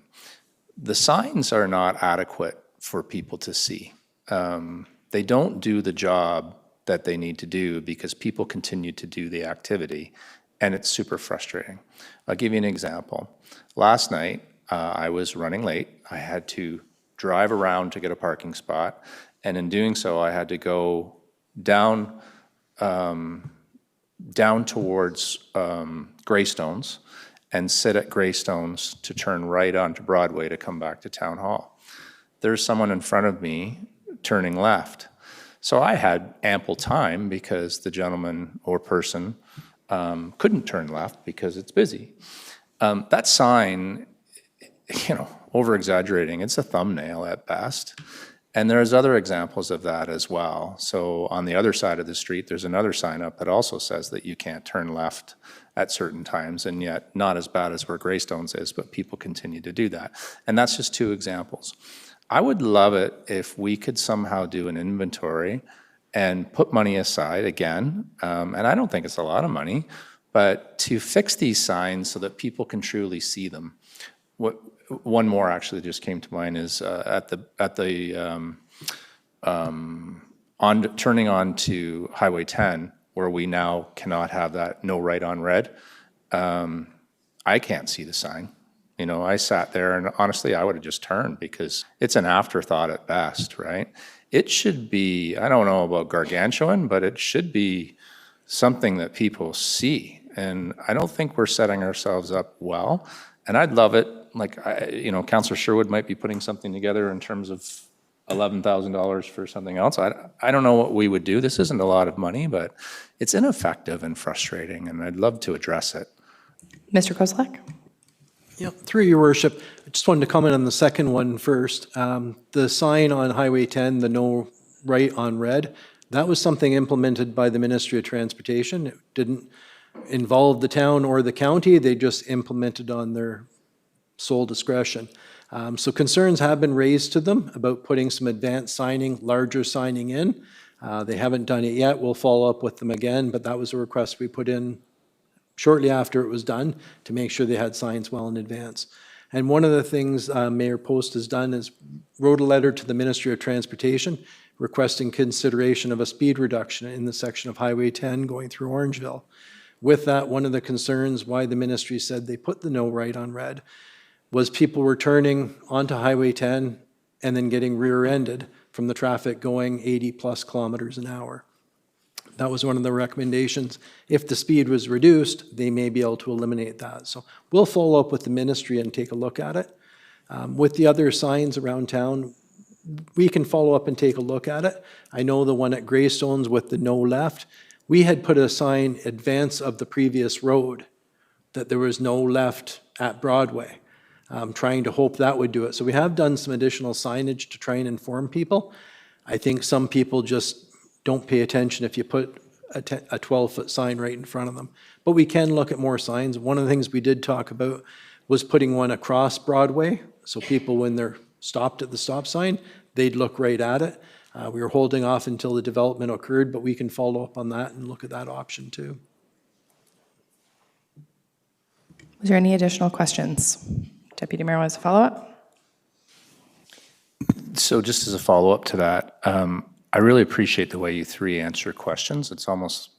The signs are not adequate for people to see. They don't do the job that they need to do because people continue to do the activity, and it's super frustrating. I'll give you an example. Last night, I was running late. I had to drive around to get a parking spot, and in doing so, I had to go down towards Greystones and sit at Greystones to turn right onto Broadway to come back to Town Hall. There's someone in front of me turning left. So I had ample time because the gentleman or person couldn't turn left because it's busy. That sign, you know, over-exaggerating, it's a thumbnail at best. And there's other examples of that as well. So on the other side of the street, there's another sign up that also says that you can't turn left at certain times, and yet not as bad as where Greystones is, but people continue to do that. And that's just 2 examples. I would love it if we could somehow do an inventory and put money aside again, and I don't think it's a lot of money, but to fix these signs so that people can truly see them. One more actually just came to mind is on turning on to Highway 10, where we now cannot have that no right on red, I can't see the sign. You know, I sat there and honestly, I would have just turned because it's an afterthought at best, right? It should be, I don't know about gargantuan, but it should be something that people see. And I don't think we're setting ourselves up well. And I'd love it, like, you know, Councillor Sherwood might be putting something together in terms of $11,000 for something else. I don't know what we would do. This isn't a lot of money, but it's ineffective and frustrating, and I'd love to address it. Mr. Kozlak? Yeah, through your worship, I just wanted to comment on the second one first. The sign on Highway 10, the no right on red, that was something implemented by the Ministry of Transportation. It didn't involve the town or the county. They just implemented on their sole discretion. So concerns have been raised to them about putting some advanced signing, larger signing in. They haven't done it yet. We'll follow up with them again, but that was a request we put in shortly after it was done to make sure they had signs well in advance. And one of the things Mayor Post has done is wrote a letter to the Ministry of Transportation requesting consideration of a speed reduction in the section of Highway 10 going through Orangeville. With that, one of the concerns why the ministry said they put the no right on red was people were turning onto Highway 10 and then getting rear-ended from the traffic going 80-plus kilometers an hour. That was one of the recommendations. If the speed was reduced, they may be able to eliminate that. So we'll follow up with the ministry and take a look at it. With the other signs around town, we can follow up and take a look at it. I know the one at Greystones with the no left, we had put a sign advance of the previous road that there was no left at Broadway, trying to hope that would do it. So we have done some additional signage to try and inform people. I think some people just don't pay attention if you put a 12-foot sign right in front of them. But we can look at more signs. One of the things we did talk about was putting one across Broadway, so people, when they're stopped at the stop sign, they'd look right at it. We were holding off until the development occurred, but we can follow up on that and look at that option too. Was there any additional questions? Deputy Mayor wants a follow-up? So just as a follow-up to that, I really appreciate the way you three answer questions. It's almost,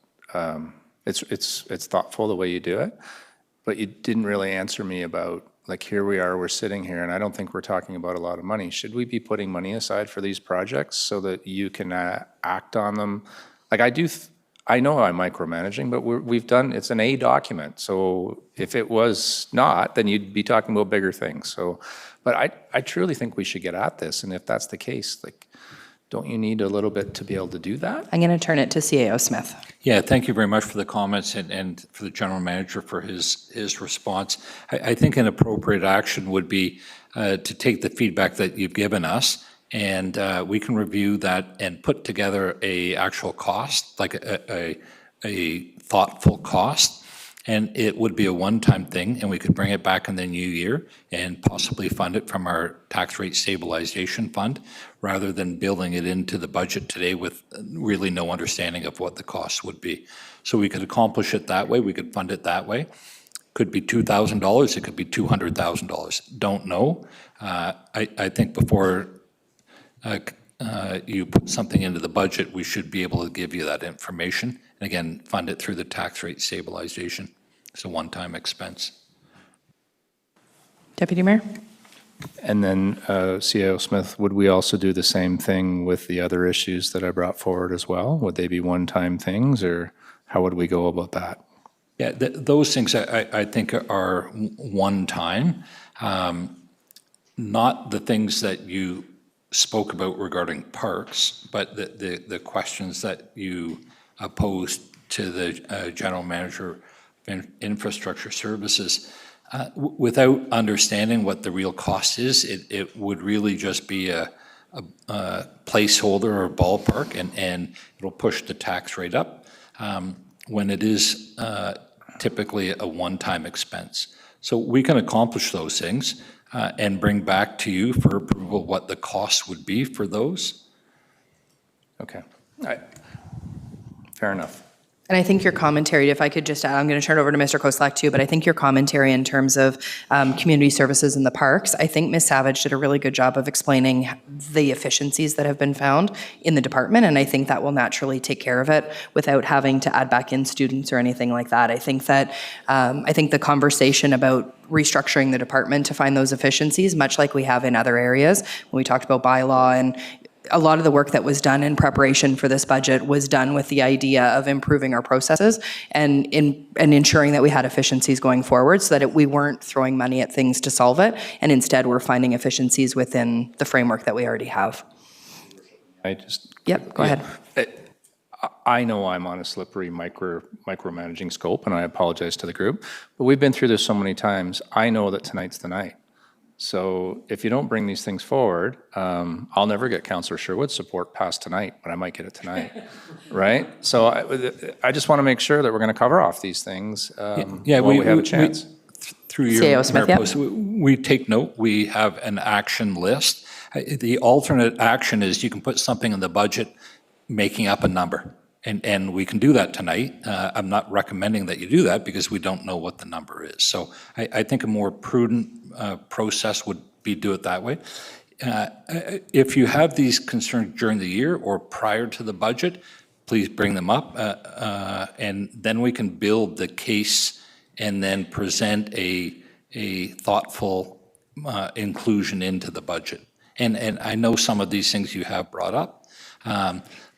it's thoughtful the way you do it, but you didn't really answer me about, like, here we are, we're sitting here, and I don't think we're talking about a lot of money. Should we be putting money aside for these projects so that you can act on them? Like, I know I'm micromanaging, but we've done, it's an A document. So if it was not, then you'd be talking about bigger things. So, but I truly think we should get at this. And if that's the case, like, don't you need a little bit to be able to do that? I'm going to turn it to CAO Smith. Yeah, thank you very much for the comments and for the general manager for his response. I think an appropriate action would be to take the feedback that you've given us, and we can review that and put together a actual cost, like a thoughtful cost. And it would be a one-time thing, and we could bring it back in the new year and possibly fund it from our tax rate stabilization fund, rather than building it into the budget today with really no understanding of what the cost would be. So we could accomplish it that way, we could fund it that way. Could be $2,000, it could be $200,000, don't know. I think before you put something into the budget, we should be able to give you that information. And again, fund it through the tax rate stabilization. It's a one-time expense. Deputy Mayor? And then, CAO Smith, would we also do the same thing with the other issues that I brought forward as well? Would they be one-time things, or how would we go about that? Yeah, those things I think are one time, not the things that you spoke about regarding parks, but the questions that you posed to the general manager of infrastructure services. Without understanding what the real cost is, it would really just be a placeholder or a ballpark, and it'll push the tax rate up when it is typically a one-time expense. So we can accomplish those things and bring back to you for approval what the cost would be for those. Okay. Fair enough. And I think your commentary, if I could just, I'm going to turn it over to Mr. Koslak too, but I think your commentary in terms of community services in the parks, I think Ms. Savage did a really good job of explaining the efficiencies that have been found in the department, and I think that will naturally take care of it without having to add back in students or anything like that. I think that, I think the conversation about restructuring the department to find those efficiencies, much like we have in other areas, when we talked about bylaw, and a lot of the work that was done in preparation for this budget was done with the idea of improving our processes and ensuring that we had efficiencies going forward, so that we weren't throwing money at things to solve it, and instead we're finding efficiencies within the framework that we already have. Yep, go ahead. I know I'm on a slippery micromanaging scope, and I apologize to the group, but we've been through this so many times. I know that tonight's the night. So if you don't bring these things forward, I'll never get Councillor Sherwood's support past tonight, but I might get it tonight, right? So I just want to make sure that we're going to cover off these things when we have a chance. Through your CAO Smith, Mayor Post, we take note. We have an action list. The alternate action is you can put something in the budget making up a number. And we can do that tonight. I'm not recommending that you do that because we don't know what the number is. So I think a more prudent process would be do it that way. If you have these concerns during the year or prior to the budget, please bring them up. And then we can build the case and then present a thoughtful inclusion into the budget. And I know some of these things you have brought up.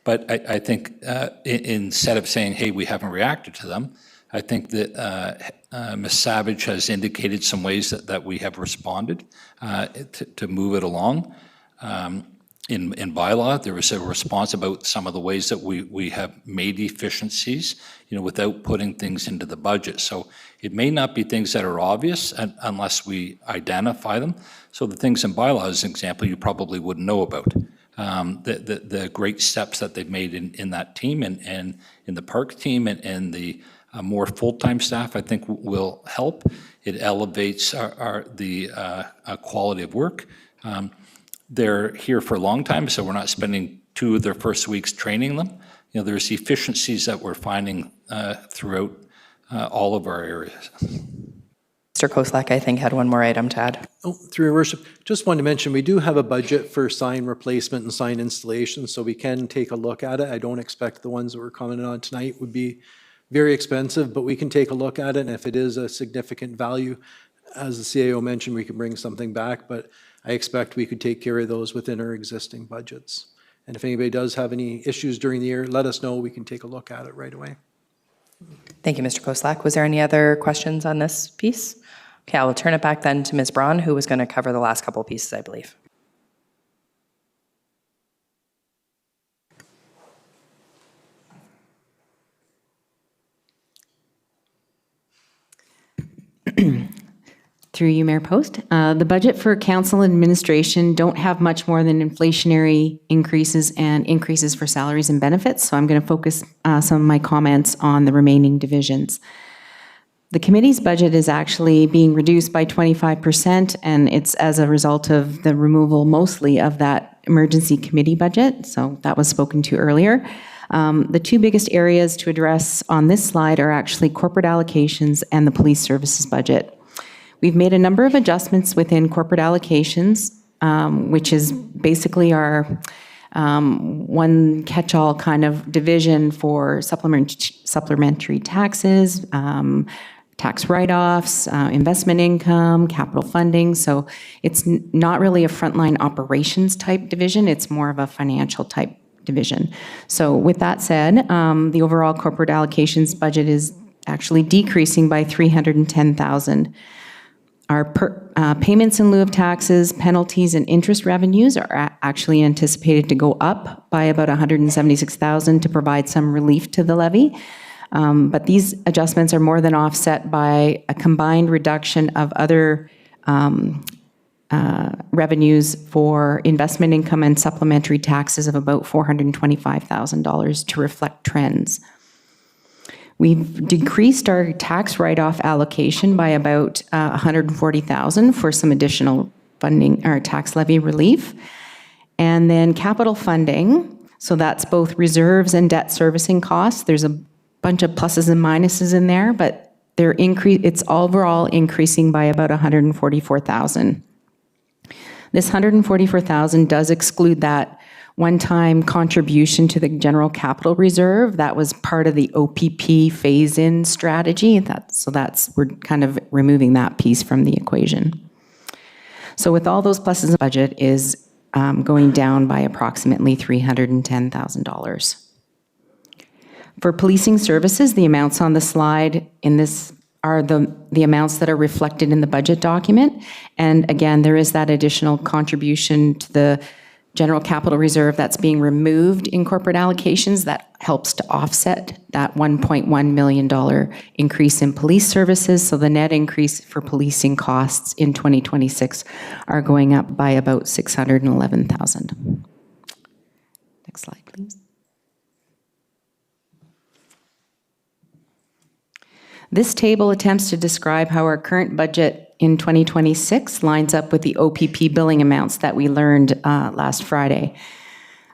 But I think instead of saying, hey, we haven't reacted to them, I think that Ms. Savage has indicated some ways that we have responded to move it along. In bylaw, there was a response about some of the ways that we have made efficiencies, without putting things into the budget. So it may not be things that are obvious unless we identify them. So the things in bylaw, as an example, you probably wouldn't know about. The great steps that they've made in that team and in the park team and the more full-time staff, I think will help. It elevates the quality of work. They're here for a long time, so we're not spending 2 of their first weeks training them. There's efficiencies that we're finding throughout all of our areas. Mr. Koslak, I think, had one more item to add. Oh, through your worship, just wanted to mention, we do have a budget for sign replacement and sign installation, so we can take a look at it. I don't expect the ones that we're commenting on tonight would be very expensive, but we can take a look at it, and if it is a significant value, as the CAO mentioned, we can bring something back, but I expect we could take care of those within our existing budgets. And if anybody does have any issues during the year, let us know. We can take a look at it right away. Thank you, Mr. Koslak. Was there any other questions on this piece? Okay, I will turn it back then to Ms. Braun, who was going to cover the last couple of pieces, I believe. Through you, Mayor Post. The budget for council and administration don't have much more than inflationary increases and increases for salaries and benefits, so I'm going to focus some of my comments on the remaining divisions. The committee's budget is actually being reduced by 25%, and it's as a result of the removal mostly of that emergency committee budget, so that was spoken to earlier. The 2 biggest areas to address on this slide are actually corporate allocations and the police services budget. We've made a number of adjustments within corporate allocations, which is basically our one catch-all kind of division for supplementary taxes, tax write-offs, investment income, capital funding. So it's not really a frontline operations type division, it's more of a financial type division. So with that said, the overall corporate allocations budget is actually decreasing by $310,000. Our payments in lieu of taxes, penalties, and interest revenues are actually anticipated to go up by about $176,000 to provide some relief to the levy. But these adjustments are more than offset by a combined reduction of other revenues for investment income and supplementary taxes of about $425,000 to reflect trends. We've decreased our tax write-off allocation by about $140,000 for some additional funding or tax levy relief. And then capital funding, so that's both reserves and debt servicing costs. There's bunch of pluses and minuses in there, but it's overall increasing by about 144,000. This 144,000 does exclude that one-time contribution to the general capital reserve. That was part of the OPP phase-in strategy. We're kind of removing that piece from the equation. So with all those pluses, the budget is going down by approximately $310,000. For policing services, the amounts on the slide in this are the amounts that are reflected in the budget document. And again, there is that additional contribution to the general capital reserve that's being removed in corporate allocations that helps to offset that $1.1 million increase in police services. So the net increase for policing costs in 2026 are going up by about $611,000. Next slide, please. This table attempts to describe how our current budget in 2026 lines up with the OPP billing amounts that we learned last Friday.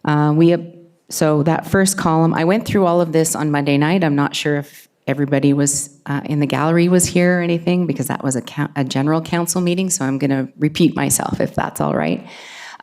So that first column, I went through all of this on Monday night. I'm not sure if everybody was in the gallery was here or anything, because that was a general council meeting, so I'm going to repeat myself if that's all right.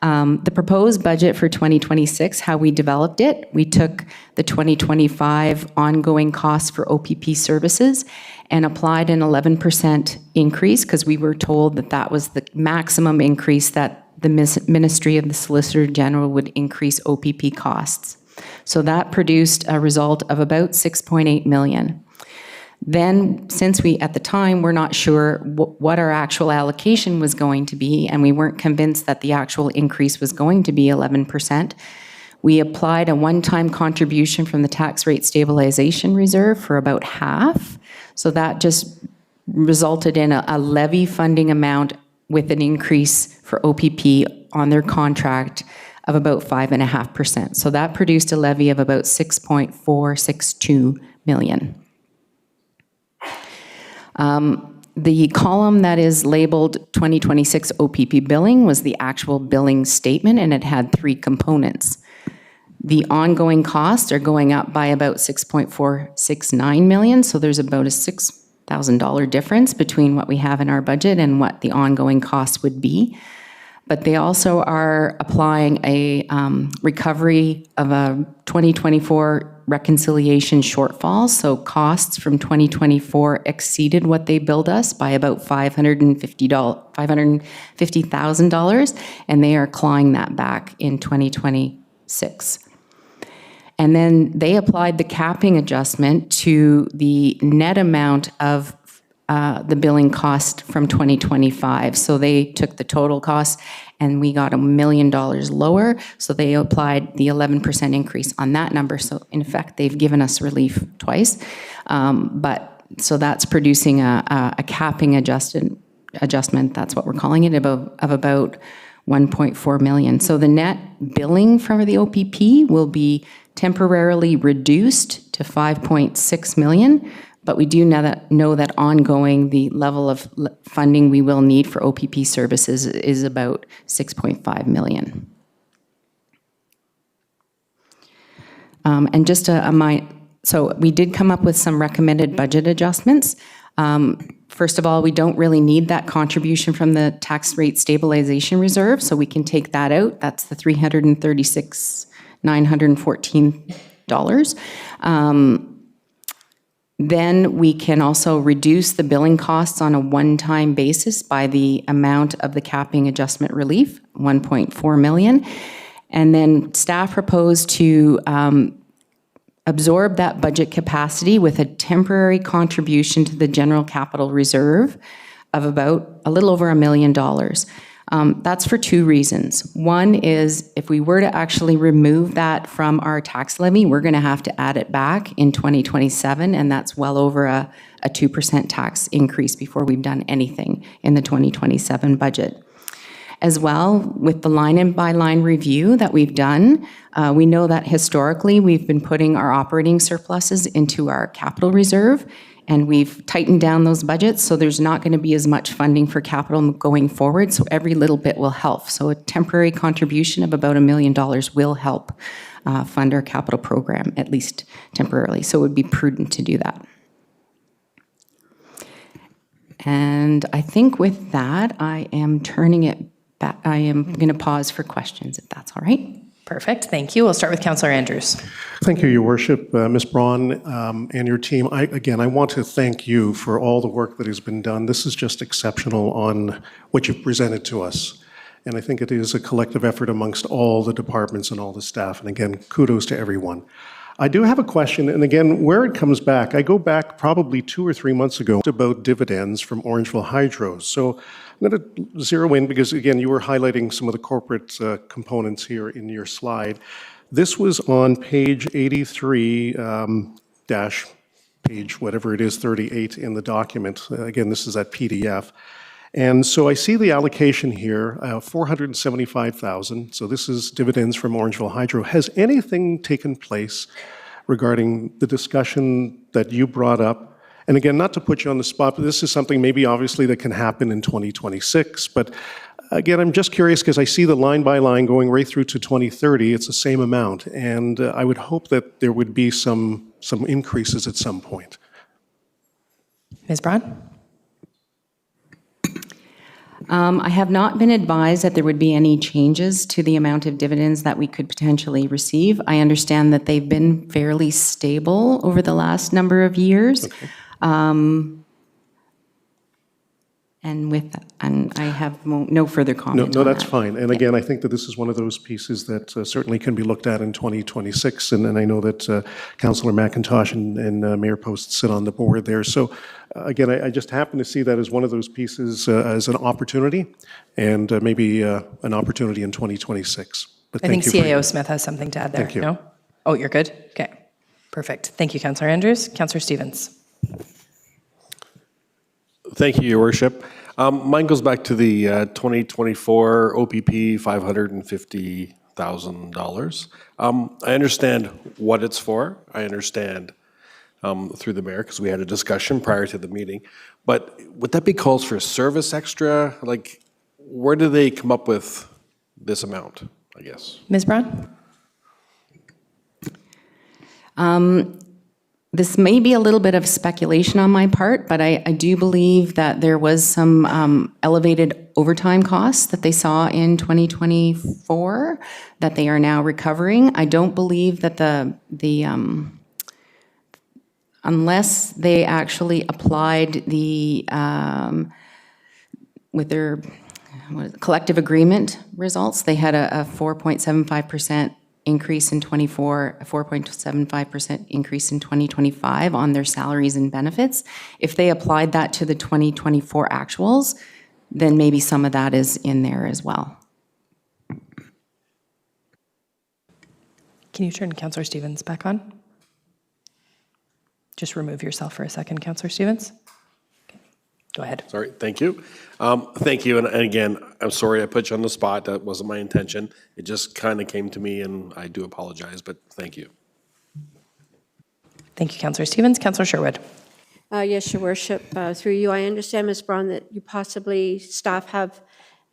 The proposed budget for 2026, how we developed it, we took the 2025 ongoing costs for OPP services and applied an 11% increase, because we were told that that was the maximum increase that the Ministry of the Solicitor General would increase OPP costs. So that produced a result of about $6.8 million. Then, since we, at the time, were not sure what our actual allocation was going to be, and we weren't convinced that the actual increase was going to be 11%, we applied a one-time contribution from the tax rate stabilization reserve for about half. So that just resulted in a levy funding amount with an increase for OPP on their contract of about 5.5%. So that produced a levy of about $6.462 million. The column that is labeled 2026 OPP billing was the actual billing statement, and it had three components. The ongoing costs are going up by about $6.469 million, so there's about a $6,000 difference between what we have in our budget and what the ongoing costs would be. But they also are applying a recovery of a 2024 reconciliation shortfall. So costs from 2024 exceeded what they billed us by about $550,000, and they are clawing that back in 2026. And then they applied the capping adjustment to the net amount of the billing cost from 2025. So they took the total cost and we got $1 million lower. So they applied the 11% increase on that number. So in effect, they've given us relief twice. So that's producing a capping adjustment, that's what we're calling it, of about $1.4 million. So the net billing from the OPP will be temporarily reduced to $5.6 million. But we do know that ongoing, the level of funding we will need for OPP services is about $6.5 million. And just so we did come up with some recommended budget adjustments. First of all, we don't really need that contribution from the tax rate stabilization reserve, so we can take that out. That's the $336,914. Then we can also reduce the billing costs on a one-time basis by the amount of the capping adjustment relief, $1.4 million. And then staff proposed to absorb that budget capacity with a temporary contribution to the general capital reserve of about a little over $1 million. That's for two reasons. One is if we were to actually remove that from our tax levy, we're going to have to add it back in 2027, and that's well over a 2% tax increase before we've done anything in the 2027 budget. As well, with the line-by-line review that we've done, we know that historically we've been putting our operating surpluses into our capital reserve, and we've tightened down those budgets, so there's not going to be as much funding for capital going forward, so every little bit will help. So a temporary contribution of about $1 million will help fund our capital program, at least temporarily. So it would be prudent to do that. And I think with that, I am turning it back. I am going to pause for questions, if that's all right. Perfect, thank you. We'll start with Councillor Andrews. Thank you, Your Worship. Ms. Braun and your team, I want to thank you for all the work that has been done. This is just exceptional on what you've presented to us. And I think it is a collective effort amongst all the departments and all the staff. And again, kudos to everyone. I do have a question, and again, where it comes back, I go back probably 2 or 3 months ago about dividends from Orangeville Hydro. So I'm going to zero in because, again, you were highlighting some of the corporate components here in your slide. This was on page 83 dash page, whatever it is, 38 in the document. Again, this is that PDF. And so I see the allocation here, 475,000. So this is dividends from Orangeville Hydro. Has anything taken place regarding the discussion that you brought up? And again, not to put you on the spot, but this is something maybe obviously that can happen in 2026. But again, I'm just curious because I see the line by line going right through to 2030. It's the same amount. And I would hope that there would be some increases at some point. Ms. Braun? I have not been advised that there would be any changes to the amount of dividends that we could potentially receive. I understand that they've been fairly stable over the last number of years. Okay. And I have no further comment No, on that's that. fine. And again, I think that this is one of those pieces that certainly can be looked at in 2026. And I know that Councillor McIntosh and Mayor Post sit on the board there. So again, I just happen to see that as one of those pieces as an opportunity and maybe an opportunity in 2026. But I think thank you for CAO Smith has something to add there. Thank you. No? Oh, you're good? Okay, perfect. Thank you, Councillor Andrews. Councillor Stevens. Thank you, Your Worship. Mine goes back to the 2024 OPP $550,000. I understand what it's for. I understand through the mayor because we had a discussion prior to the meeting. But would that be calls for service extra? Like, where do they come up with this amount, I guess? Ms. Braun? This may be a little bit of speculation on my part, but I do believe that there was some elevated overtime costs that they saw in 2024 that they are now recovering. I don't believe that unless they actually applied the with their collective agreement results, they had a 4.75% increase in 24, a 4.75% increase in 2025 on their salaries and benefits. If they applied that to the 2024 actuals, then maybe some of that is in there as well. Can you turn Councillor Stevens back on? Just remove yourself for a second, Councillor Stevens. Okay. Go ahead. Sorry, thank you. Thank you, and again, I'm sorry I put you on the spot. That wasn't my intention. It just kind of came to me, and I do apologize, but thank you. Thank you, Councillor Stevens. Councillor Sherwood. Yes, Your Worship. Through you, I understand, Ms. Braun, that you possibly, staff have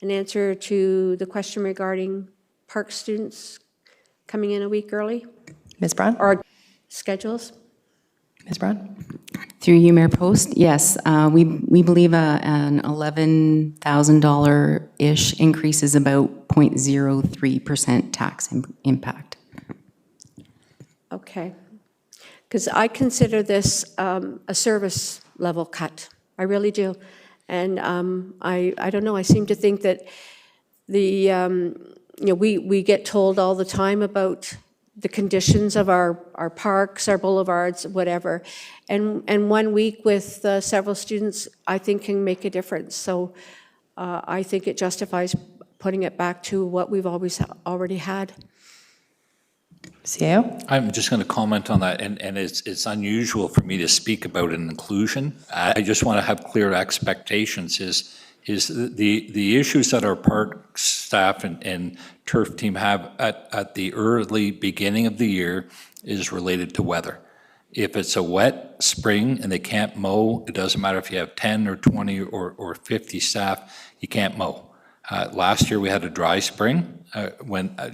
an answer to the question regarding park students coming in a week early? Ms. Braun? Or schedules? Ms. Braun? Through you, Mayor Post, yes, we believe an $11,000-ish increase is about 0.03% tax impact. Okay. Because I consider this a service level cut. I really do. And I don't know, I seem to think that the, we get told all the time about the conditions of our parks, our boulevards, whatever. And 1 week with several students, I think can make a difference. So I think it justifies putting it back to what we've already had. CAO? I'm just going to comment on that, and it's unusual for me to speak about an inclusion. I just want to have clear expectations is the issues that our park staff and turf team have at the early beginning of the year is related to weather. If it's a wet spring and they can't mow, it doesn't matter if you have 10 or 20 or 50 staff, you can't mow. Last year, we had a dry spring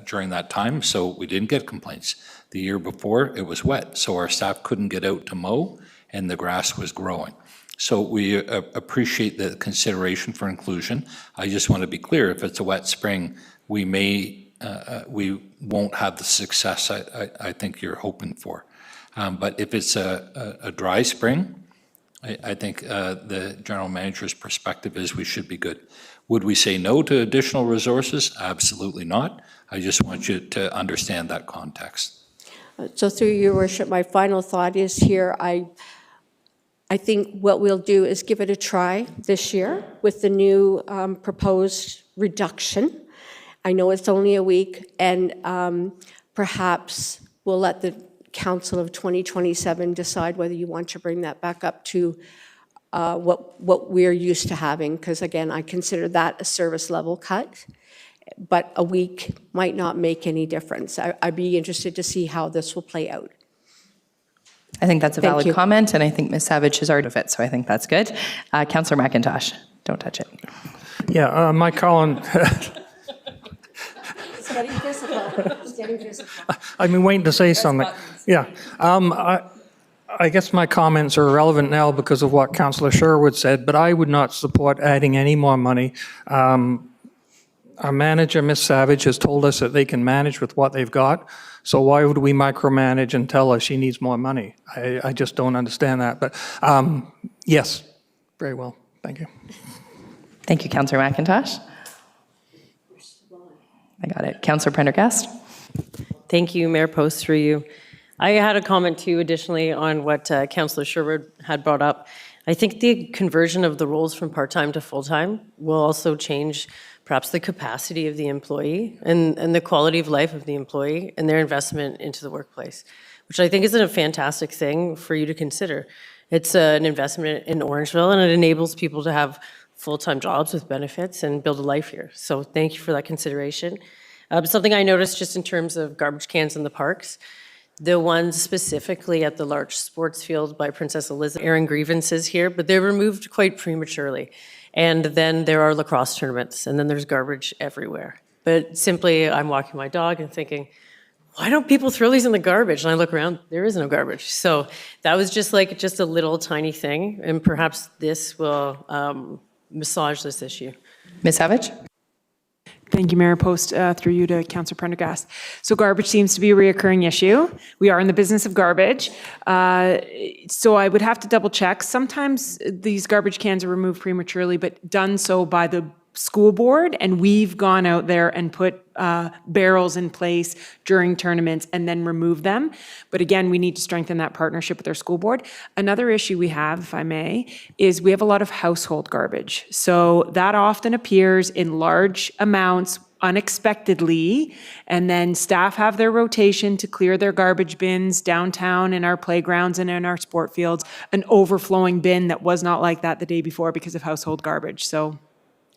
during that time, so we didn't get complaints. The year before, it was wet, so our staff couldn't get out to mow, and the grass was growing. So we appreciate the consideration for inclusion. I just want to be clear, if it's a wet spring, we won't have the success I think you're hoping for. But if it's a dry spring, I think the general manager's perspective is we should be good. Would we say no to additional resources? Absolutely not. I just want you to understand that context. So through your worship, my final thought is here, I think what we'll do is give it a try this year with the new proposed reduction. I know it's only a week, and perhaps we'll let the Council of 2027 decide whether you want to bring that back up to what we're used to having, because again, I consider that a service level cut, but a week might not make any difference. I'd be interested to see how this will play out. I think that's a Thank valid you. comment, and I think Ms. Savage has already fit, so I think that's good. Councillor McIntosh, don't touch it. Yeah, my Colin, It's getting physical. It's getting physical. I've been waiting to say something. Yeah, I guess my comments are irrelevant now because of what Councillor Sherwood said, but I would not support adding any more money. Our manager, Ms. Savage, has told us that they can manage with what they've got, so why would we micromanage and tell her she needs more money? I just don't understand that, but yes, very well, thank you. Thank you, Councillor McIntosh. I got it. Councillor Prendergast. Thank you, Mayor Post, through you. I had a comment too, additionally, on what Councillor Sherwood had brought up. I think the conversion of the roles from part-time to full-time will also change perhaps the capacity of the employee and the quality of life of the employee and their investment into the workplace, which I think is a fantastic thing for you to consider. It's an investment in Orangeville, and it enables people to have full-time jobs with benefits and build a life here. So thank you for that consideration. Something I noticed just in terms of garbage cans in the parks, the ones specifically at the large sports field by Princess Elizabeth, airing grievances here, but they're removed quite prematurely. And then there are lacrosse tournaments, and then there's garbage everywhere. But simply, I'm walking my dog and thinking, why don't people throw these in the garbage? And I look around, there is no garbage. So that was just a little tiny thing, and perhaps this will massage this issue. Ms. Savage. Thank you, Mayor Post, through you to Councillor Prendergast. So garbage seems to be a reoccurring issue. We are in the business of garbage. So I would have to double check. Sometimes these garbage cans are removed prematurely, but done so by the school board, and we've gone out there and put barrels in place during tournaments and then remove them. But again, we need to strengthen that partnership with our school board. Another issue we have, if I may, is we have a lot of household garbage. So that often appears in large amounts unexpectedly, and then staff have their rotation to clear their garbage bins downtown in our playgrounds and in our sport fields, an overflowing bin that was not like that the day before because of household garbage. So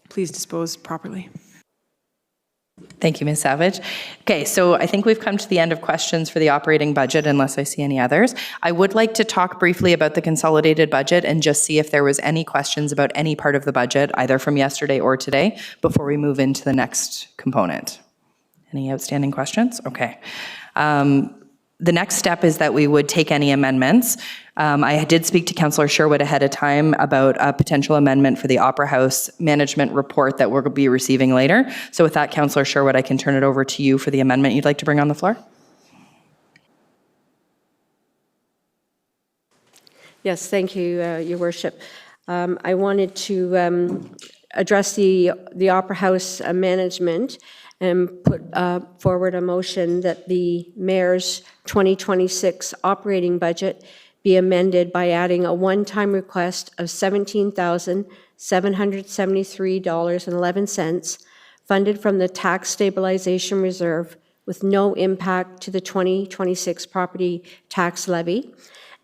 please dispose properly. Thank you, Ms. Savage. Okay, so I think we've come to the end of questions for the operating budget, unless I see any others. I would like to talk briefly about the consolidated budget and just see if there was any questions about any part of the budget, either from yesterday or today, before we move into the next component. Any outstanding questions? Okay. The next step is that we would take any amendments. I did speak to Councillor Sherwood ahead of time about a potential amendment for the Opera House management report that we'll be receiving later. So with that, Councillor Sherwood, I can turn it over to you for the amendment you'd like to bring on the floor. Yes, thank you, Your Worship. I wanted to address the Opera House management and put forward a motion that the Mayor's 2026 operating budget be amended by adding a one-time request of $17,773.11 funded from the Tax Stabilization Reserve with no impact to the 2026 property tax levy,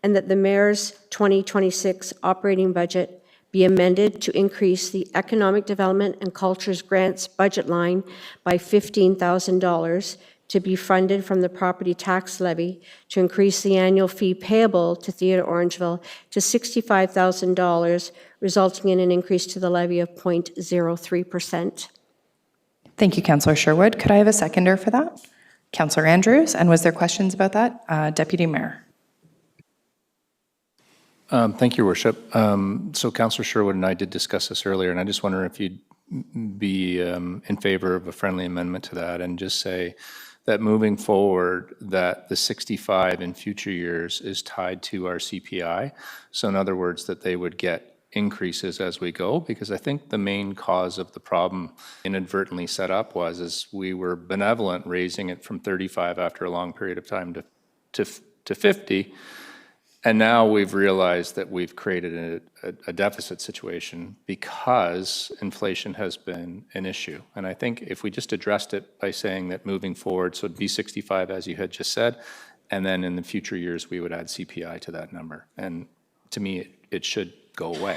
and that the Mayor's 2026 operating budget be amended to increase the Economic Development and Cultures Grants budget line by $15,000 to be funded from the property tax levy to increase the annual fee payable to Theatre Orangeville to $65,000, resulting in an increase to the levy of 0.03%. Thank you, Councillor Sherwood. Could I have a seconder for that? Councillor Andrews, and was there questions about that? Deputy Mayor. Thank you, Your Worship. So Councillor Sherwood and I did discuss this earlier, and I just wonder if you'd be in favor of a friendly amendment to that and just say that moving forward, that the 65 in future years is tied to our CPI. So in other words, that they would get increases as we go, because I think the main cause of the problem inadvertently set up is we were benevolent raising it from 35 after a long period of time to 50. And now we've realized that we've created a deficit situation because inflation has been an issue. And I think if we just addressed it by saying that moving forward, so it'd be 65 as you had just said, and then in the future years, we would add CPI to that number. And to me, it should go away.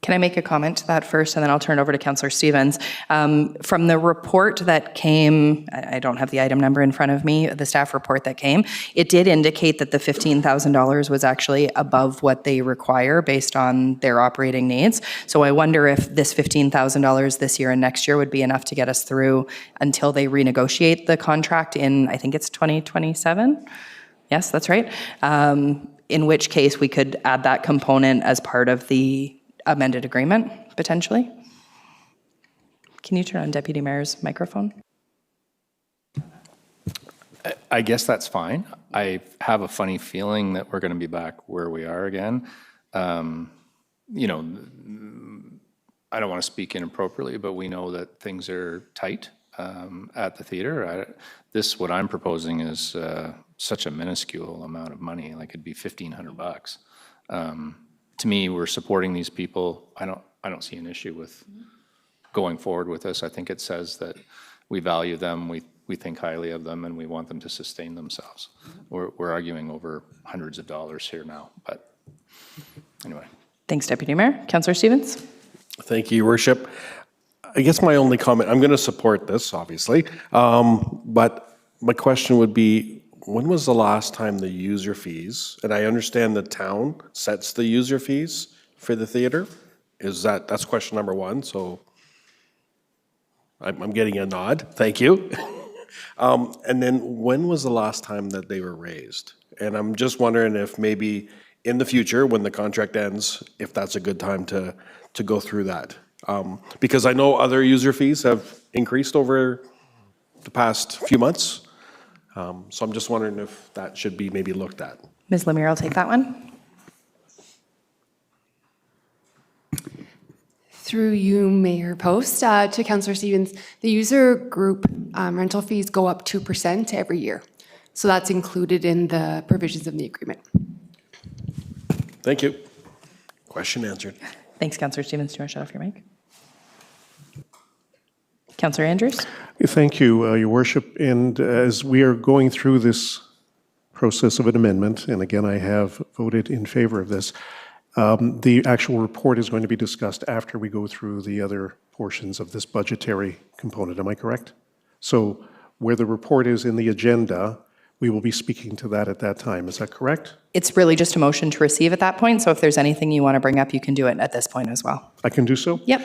Can I make a comment to that first, and then I'll turn over to Councillor Stevens? From the report that came, I don't have the item number in front of me, the staff report that came, it did indicate that the $15,000 was actually above what they require based on their operating needs. So I wonder if this $15,000 this year and next year would be enough to get us through until they renegotiate the contract in, I think it's 2027? Yes, that's right. In which case we could add that component as part of the amended agreement, potentially. Can you turn on Deputy Mayor's microphone? I guess that's fine. I have a funny feeling that we're going to be back where we are again. You know, I don't want to speak inappropriately, but we know that things are tight at the theater. What I'm proposing is such a minuscule amount of money, like it'd be $1,500. To me, we're supporting these people. I don't see an issue with going forward with this. I think it says that we value them, we think highly of them, and we want them to sustain themselves. We're arguing over hundreds of dollars here now, but anyway. Thanks, Deputy Mayor. Councillor Stevens? Thank you, Your Worship. I guess my only comment, I'm going to support this, obviously, but my question would be, when was the last time the user fees, and I understand the town sets the user fees for the theater, that's question number one, so I'm getting a nod, thank you. And then when was the last time that they were raised? And I'm just wondering if maybe in the future, when the contract ends, if that's a good time to go through that. Because I know other user fees have increased over the past few months. So I'm just wondering if that should be maybe looked at. Ms. Lemire, I'll take that one. Through you, Mayor Post, to Councillor Stevens, the user group rental fees go up 2% every year. So that's included in the provisions of the agreement. Thank you. Question answered. Thanks, Councillor Stevens. Do you want to shut off your mic? Councillor Andrews? Thank you, Your Worship. And as we are going through this process of an amendment, and again, I have voted in favor of this, the actual report is going to be discussed after we go through the other portions of this budgetary component. Am I correct? So where the report is in the agenda, we will be speaking to that at that time. Is that correct? It's really just a motion to receive at that point. So if there's anything you want to bring up, you can do it at this point as well. I can do so? Yep.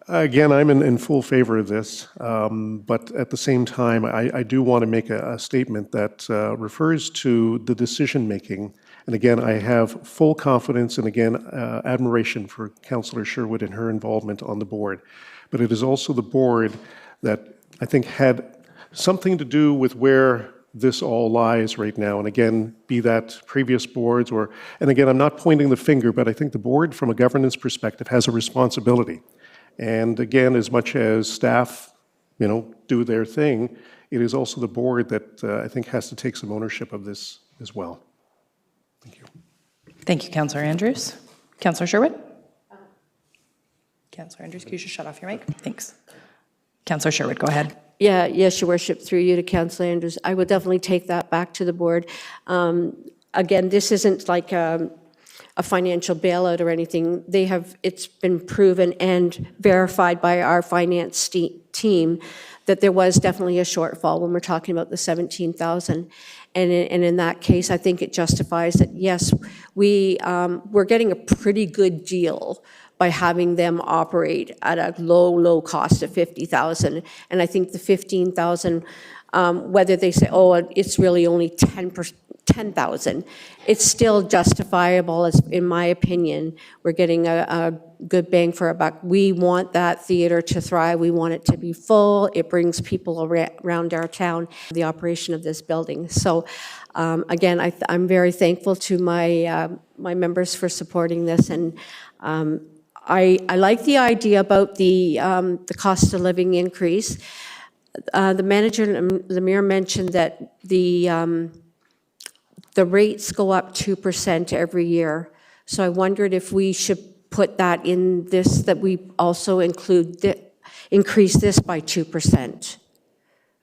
Again, I'm in full favor of this, but at the same time, I do want to make a statement that refers to the decision-making. And again, I have full confidence and again, admiration for Councillor Sherwood and her involvement on the board. But it is also the board that I think had something to do with where this all lies right now. And again, be that previous boards and again, I'm not pointing the finger, but I think the board from a governance perspective has a responsibility. And again, as much as staff, do their thing, it is also the board that I think has to take some ownership of this as well. Thank you. Thank you, Councillor Andrews. Councillor Sherwood? Councillor Andrews, could you just shut off your mic? Thanks. Councillor Sherwood, go ahead. Yeah, yes, Your Worship, through you to Councillor Andrews. I will definitely take that back to the board. Again, this isn't like a financial bailout or anything. It's been proven and verified by our finance team that there was definitely a shortfall when we're talking about the 17,000. And in that case, I think it justifies that, yes, we're getting a pretty good deal by having them operate at a low cost of $50,000. And I think the $15,000, whether they say, oh, it's really only 10,000, it's still justifiable, as in my opinion. We're getting a good bang for a buck. We want that theater to thrive. We want it to be full. It brings people around our town, the operation of this building. So again, I'm very thankful to my members for supporting this, and I like the idea about the cost of living increase. The manager, Lemire, mentioned that the rates go up 2% every year. So I wondered if we should put that in this, that we also increase this by 2%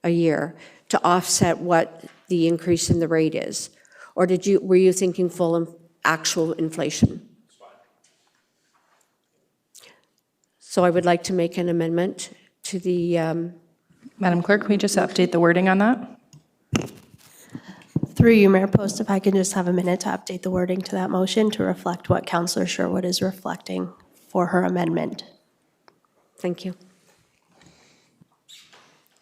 a year to offset what the increase in the rate is. Or were you thinking full actual inflation? So I would like to make an amendment to the... Madam Clerk, can we just update the wording on that? Through you, Mayor Post, if I can just have a minute to update the wording to that motion to reflect what Councillor Sherwood is reflecting for her amendment. Thank you.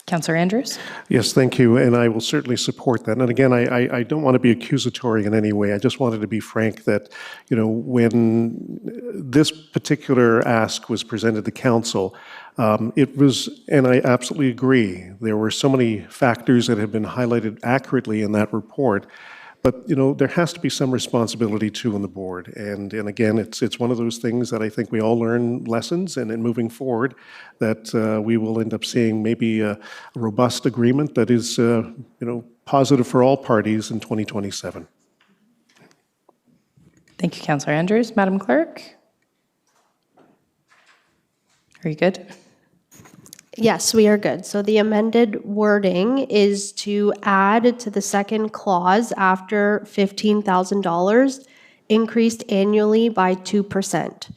Councillor Andrews? Yes, thank you, and I will certainly support that. And again, I don't want to be accusatory in any way. I just wanted to be frank that, when this particular ask was presented to council, it was, and I absolutely agree, there were so many factors that have been highlighted accurately in that report. But, there has to be some responsibility too on the board. And again, it's one of those things that I think we all learn lessons, and in moving forward, that we will end up seeing maybe a robust agreement that is, positive for all parties in 2027. Thank you, Councillor Andrews. Madam Clerk? Are you good? Yes, we are good. So the amended wording is to add to the second clause after $15,000, increased annually by 2%.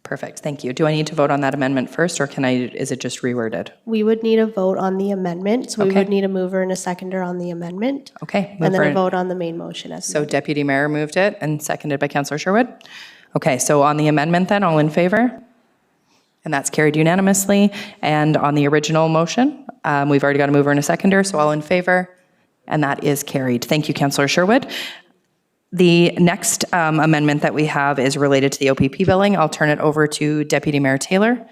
Perfect, thank you. Do I need to vote on that amendment first, or is it just reworded? We would need a vote on the amendment, so we Okay. would need a mover and a seconder on the amendment. Okay. And then mover- a vote on the main motion as So Deputy Mayor moved it and seconded by Councillor Sherwood. Okay, so on the amendment then, all in favor? And that's carried unanimously. And on the original motion, we've already got a mover and a seconder, so all in favor, and that is carried. Thank you, Councillor Sherwood. The next amendment that we have is related to the OPP billing. I'll turn it over to Deputy Mayor Taylor.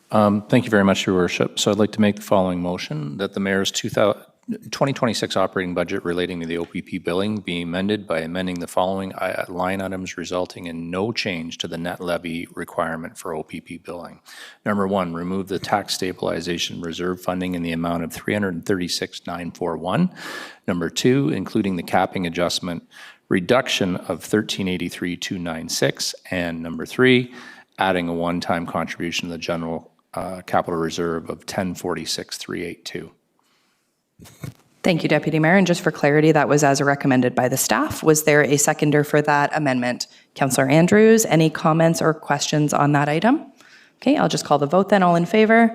Thank you very much, Your Worship. So I'd like to make the following motion, that the Mayor's 2026 operating budget relating to the OPP billing be amended by amending the following line items, resulting in no change to the net levy requirement for OPP billing. Number one, remove the tax stabilization reserve funding in the amount of $336,941. Number two, including the capping adjustment reduction of $1,383,296. And number three, adding a one-time contribution to the general capital reserve of $1046,382. Thank you, Deputy Mayor. And just for clarity, that was as recommended by the staff. Was there a seconder for that amendment? Councillor Andrews, any comments or questions on that item? Okay, I'll just call the vote then. All in favor?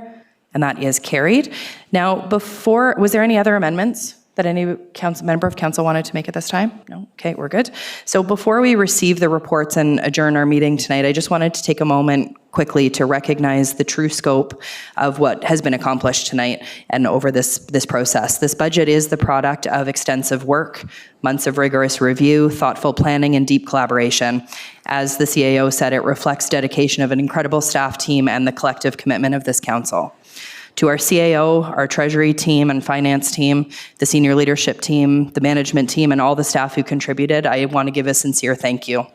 And that is carried. Now, was there any other amendments that any member of council wanted to make at this time? No? Okay, we're good. So before we receive the reports and adjourn our meeting tonight, I just wanted to take a moment quickly to recognize the true scope of what has been accomplished tonight and over this process. This budget is the product of extensive work, months of rigorous review, thoughtful planning, and deep collaboration. As the CAO said, it reflects dedication of an incredible staff team and the collective commitment of this council. To our CAO, our treasury team and finance team, the senior leadership team, the management team, and all the staff who contributed, I want to give a sincere thank you.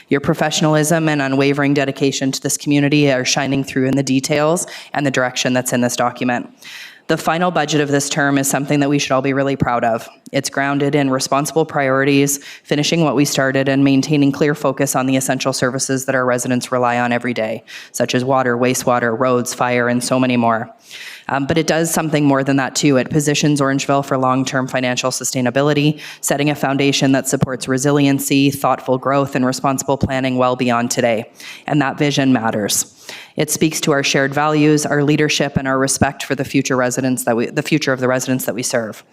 Your professionalism and unwavering dedication to this community are shining through in the details and the direction that's in this document. The final budget of this term is something that we should all be really proud of. It's grounded in responsible priorities, finishing what we started, and maintaining clear focus on the essential services that our residents rely on every day, such as water, wastewater, roads, fire, and so many more. But it does something more than that too. It positions Orangeville for long-term financial sustainability, setting a foundation that supports resiliency, thoughtful growth, and responsible planning well beyond today. And that vision matters. It speaks to our shared values, our leadership, and our respect for the future of the residents that we serve.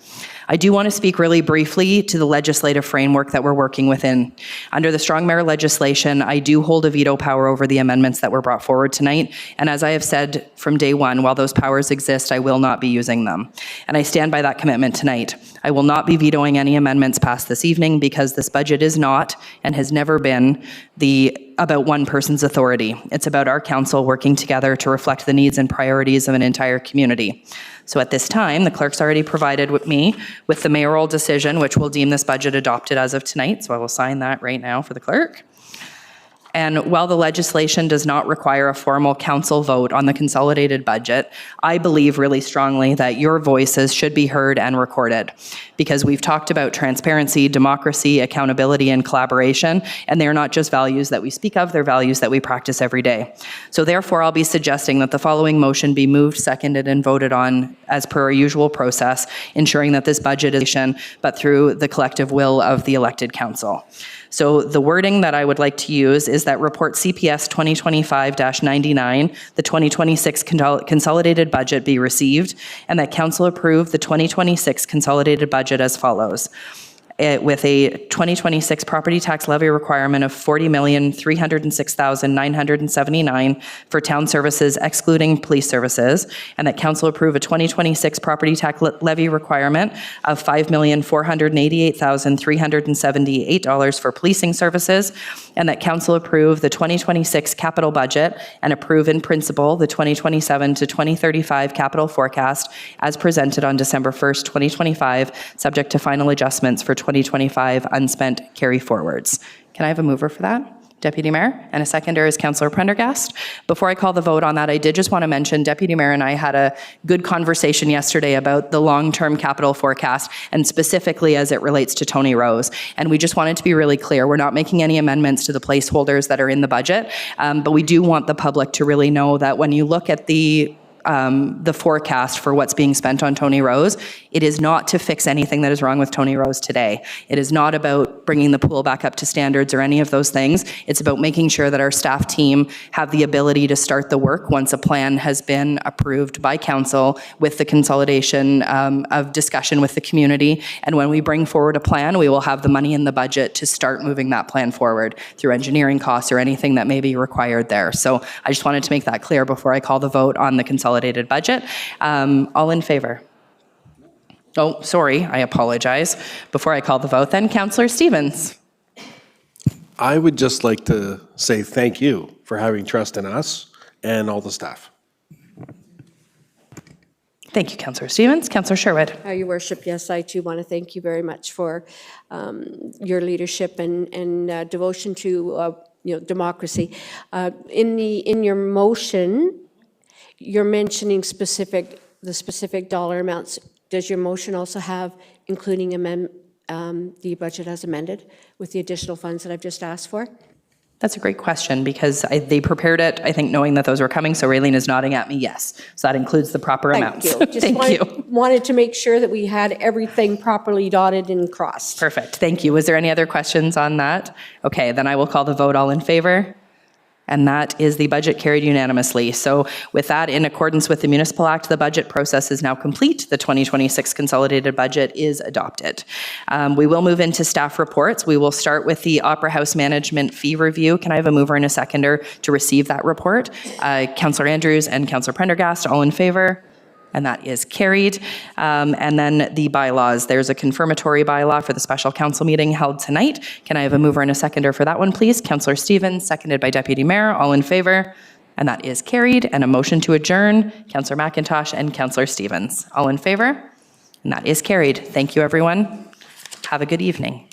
I do want to speak really briefly to the legislative framework that we're working within. Under the Strong Mayor legislation, I do hold a veto power over the amendments that were brought forward tonight. And as I have said from day one, while those powers exist, I will not be using them. And I stand by that commitment tonight. I will not be vetoing any amendments passed this evening because this budget is not and has never been about one person's authority. It's about our council working together to reflect the needs and priorities of an entire community. So at this time, the clerk's already provided me with the mayoral decision, which will deem this budget adopted as of tonight. So I will sign that right now for the clerk. And while the legislation does not require a formal council vote on the consolidated budget, I believe really strongly that your voices should be heard and recorded, because we've talked about transparency, democracy, accountability, and collaboration, and they're not just values that we speak of, they're values that we practice every day. So therefore, I'll be suggesting that the following motion be moved, seconded, and voted on as per our usual process, ensuring that this budget is, but through the collective will of the elected council. So the wording that I would like to use is that report CPS 2025-99, the 2026 consolidated budget be received, and that council approve the 2026 consolidated budget as follows. With a 2026 property tax levy requirement of $40,306,979 for town services excluding police services, and that council approve a 2026 property tax levy requirement of $5,488,378 for policing services, and that council approve the 2026 capital budget and approve in principle the 2027 to 2035 capital forecast as presented on December 1st, 2025, subject to final adjustments for 2025 unspent carry forwards. Can I have a mover for that? Deputy Mayor, and a seconder is Councillor Prendergast. Before I call the vote on that, I did just want to mention Deputy Mayor and I had a good conversation yesterday about the long-term capital forecast, and specifically as it relates to Tony Rose. And we just wanted to be really clear, we're not making any amendments to the placeholders that are in the budget, but we do want the public to really know that when you look at the forecast for what's being spent on Tony Rose, it is not to fix anything that is wrong with Tony Rose today. It is not about bringing the pool back up to standards or any of those things. It's about making sure that our staff team have the ability to start the work once a plan has been approved by council with the consolidation of discussion with the community. And when we bring forward a plan, we will have the money in the budget to start moving that plan forward through engineering costs or anything that may be required there. So I just wanted to make that clear before I call the vote on the consolidated budget. All in favor? Oh, sorry, I apologize. Before I call the vote then, Councillor Stevens. I would just like to say thank you for having trust in us and all the staff. Thank you, Councillor Stevens. Councillor Sherwood. Your Worship, yes, I too want to thank you very much for your leadership and devotion to democracy. In your motion, you're mentioning the specific dollar amounts. Does your motion also have including the budget as amended with the additional funds that I've just asked for? That's a great question because they prepared it, I think, knowing that those were coming. So Raylene is nodding at me, yes. So that includes the proper amounts. Thank you. Wanted to make sure that we had everything properly dotted and crossed. Perfect. Thank you. Was there any other questions on that? Okay, then I will call the vote. All in favor? And that is the budget carried unanimously. So with that, in accordance with the Municipal Act, the budget process is now complete. The 2026 consolidated budget is adopted. We will move into staff reports. We will start with the Opera House management fee review. Can I have a mover and a seconder to receive that report? Councillor Andrews and Councillor Prendergast, all in favor? And that is carried. And then the bylaws. There's a confirmatory bylaw for the special council meeting held tonight. Can I have a mover and a seconder for that one, please? Councillor Stevens, seconded by Deputy Mayor. All in favor? And that is carried. And a motion to adjourn. Councillor McIntosh and Councillor Stevens. All in favor? And that is carried. Thank you, everyone. Have a good evening.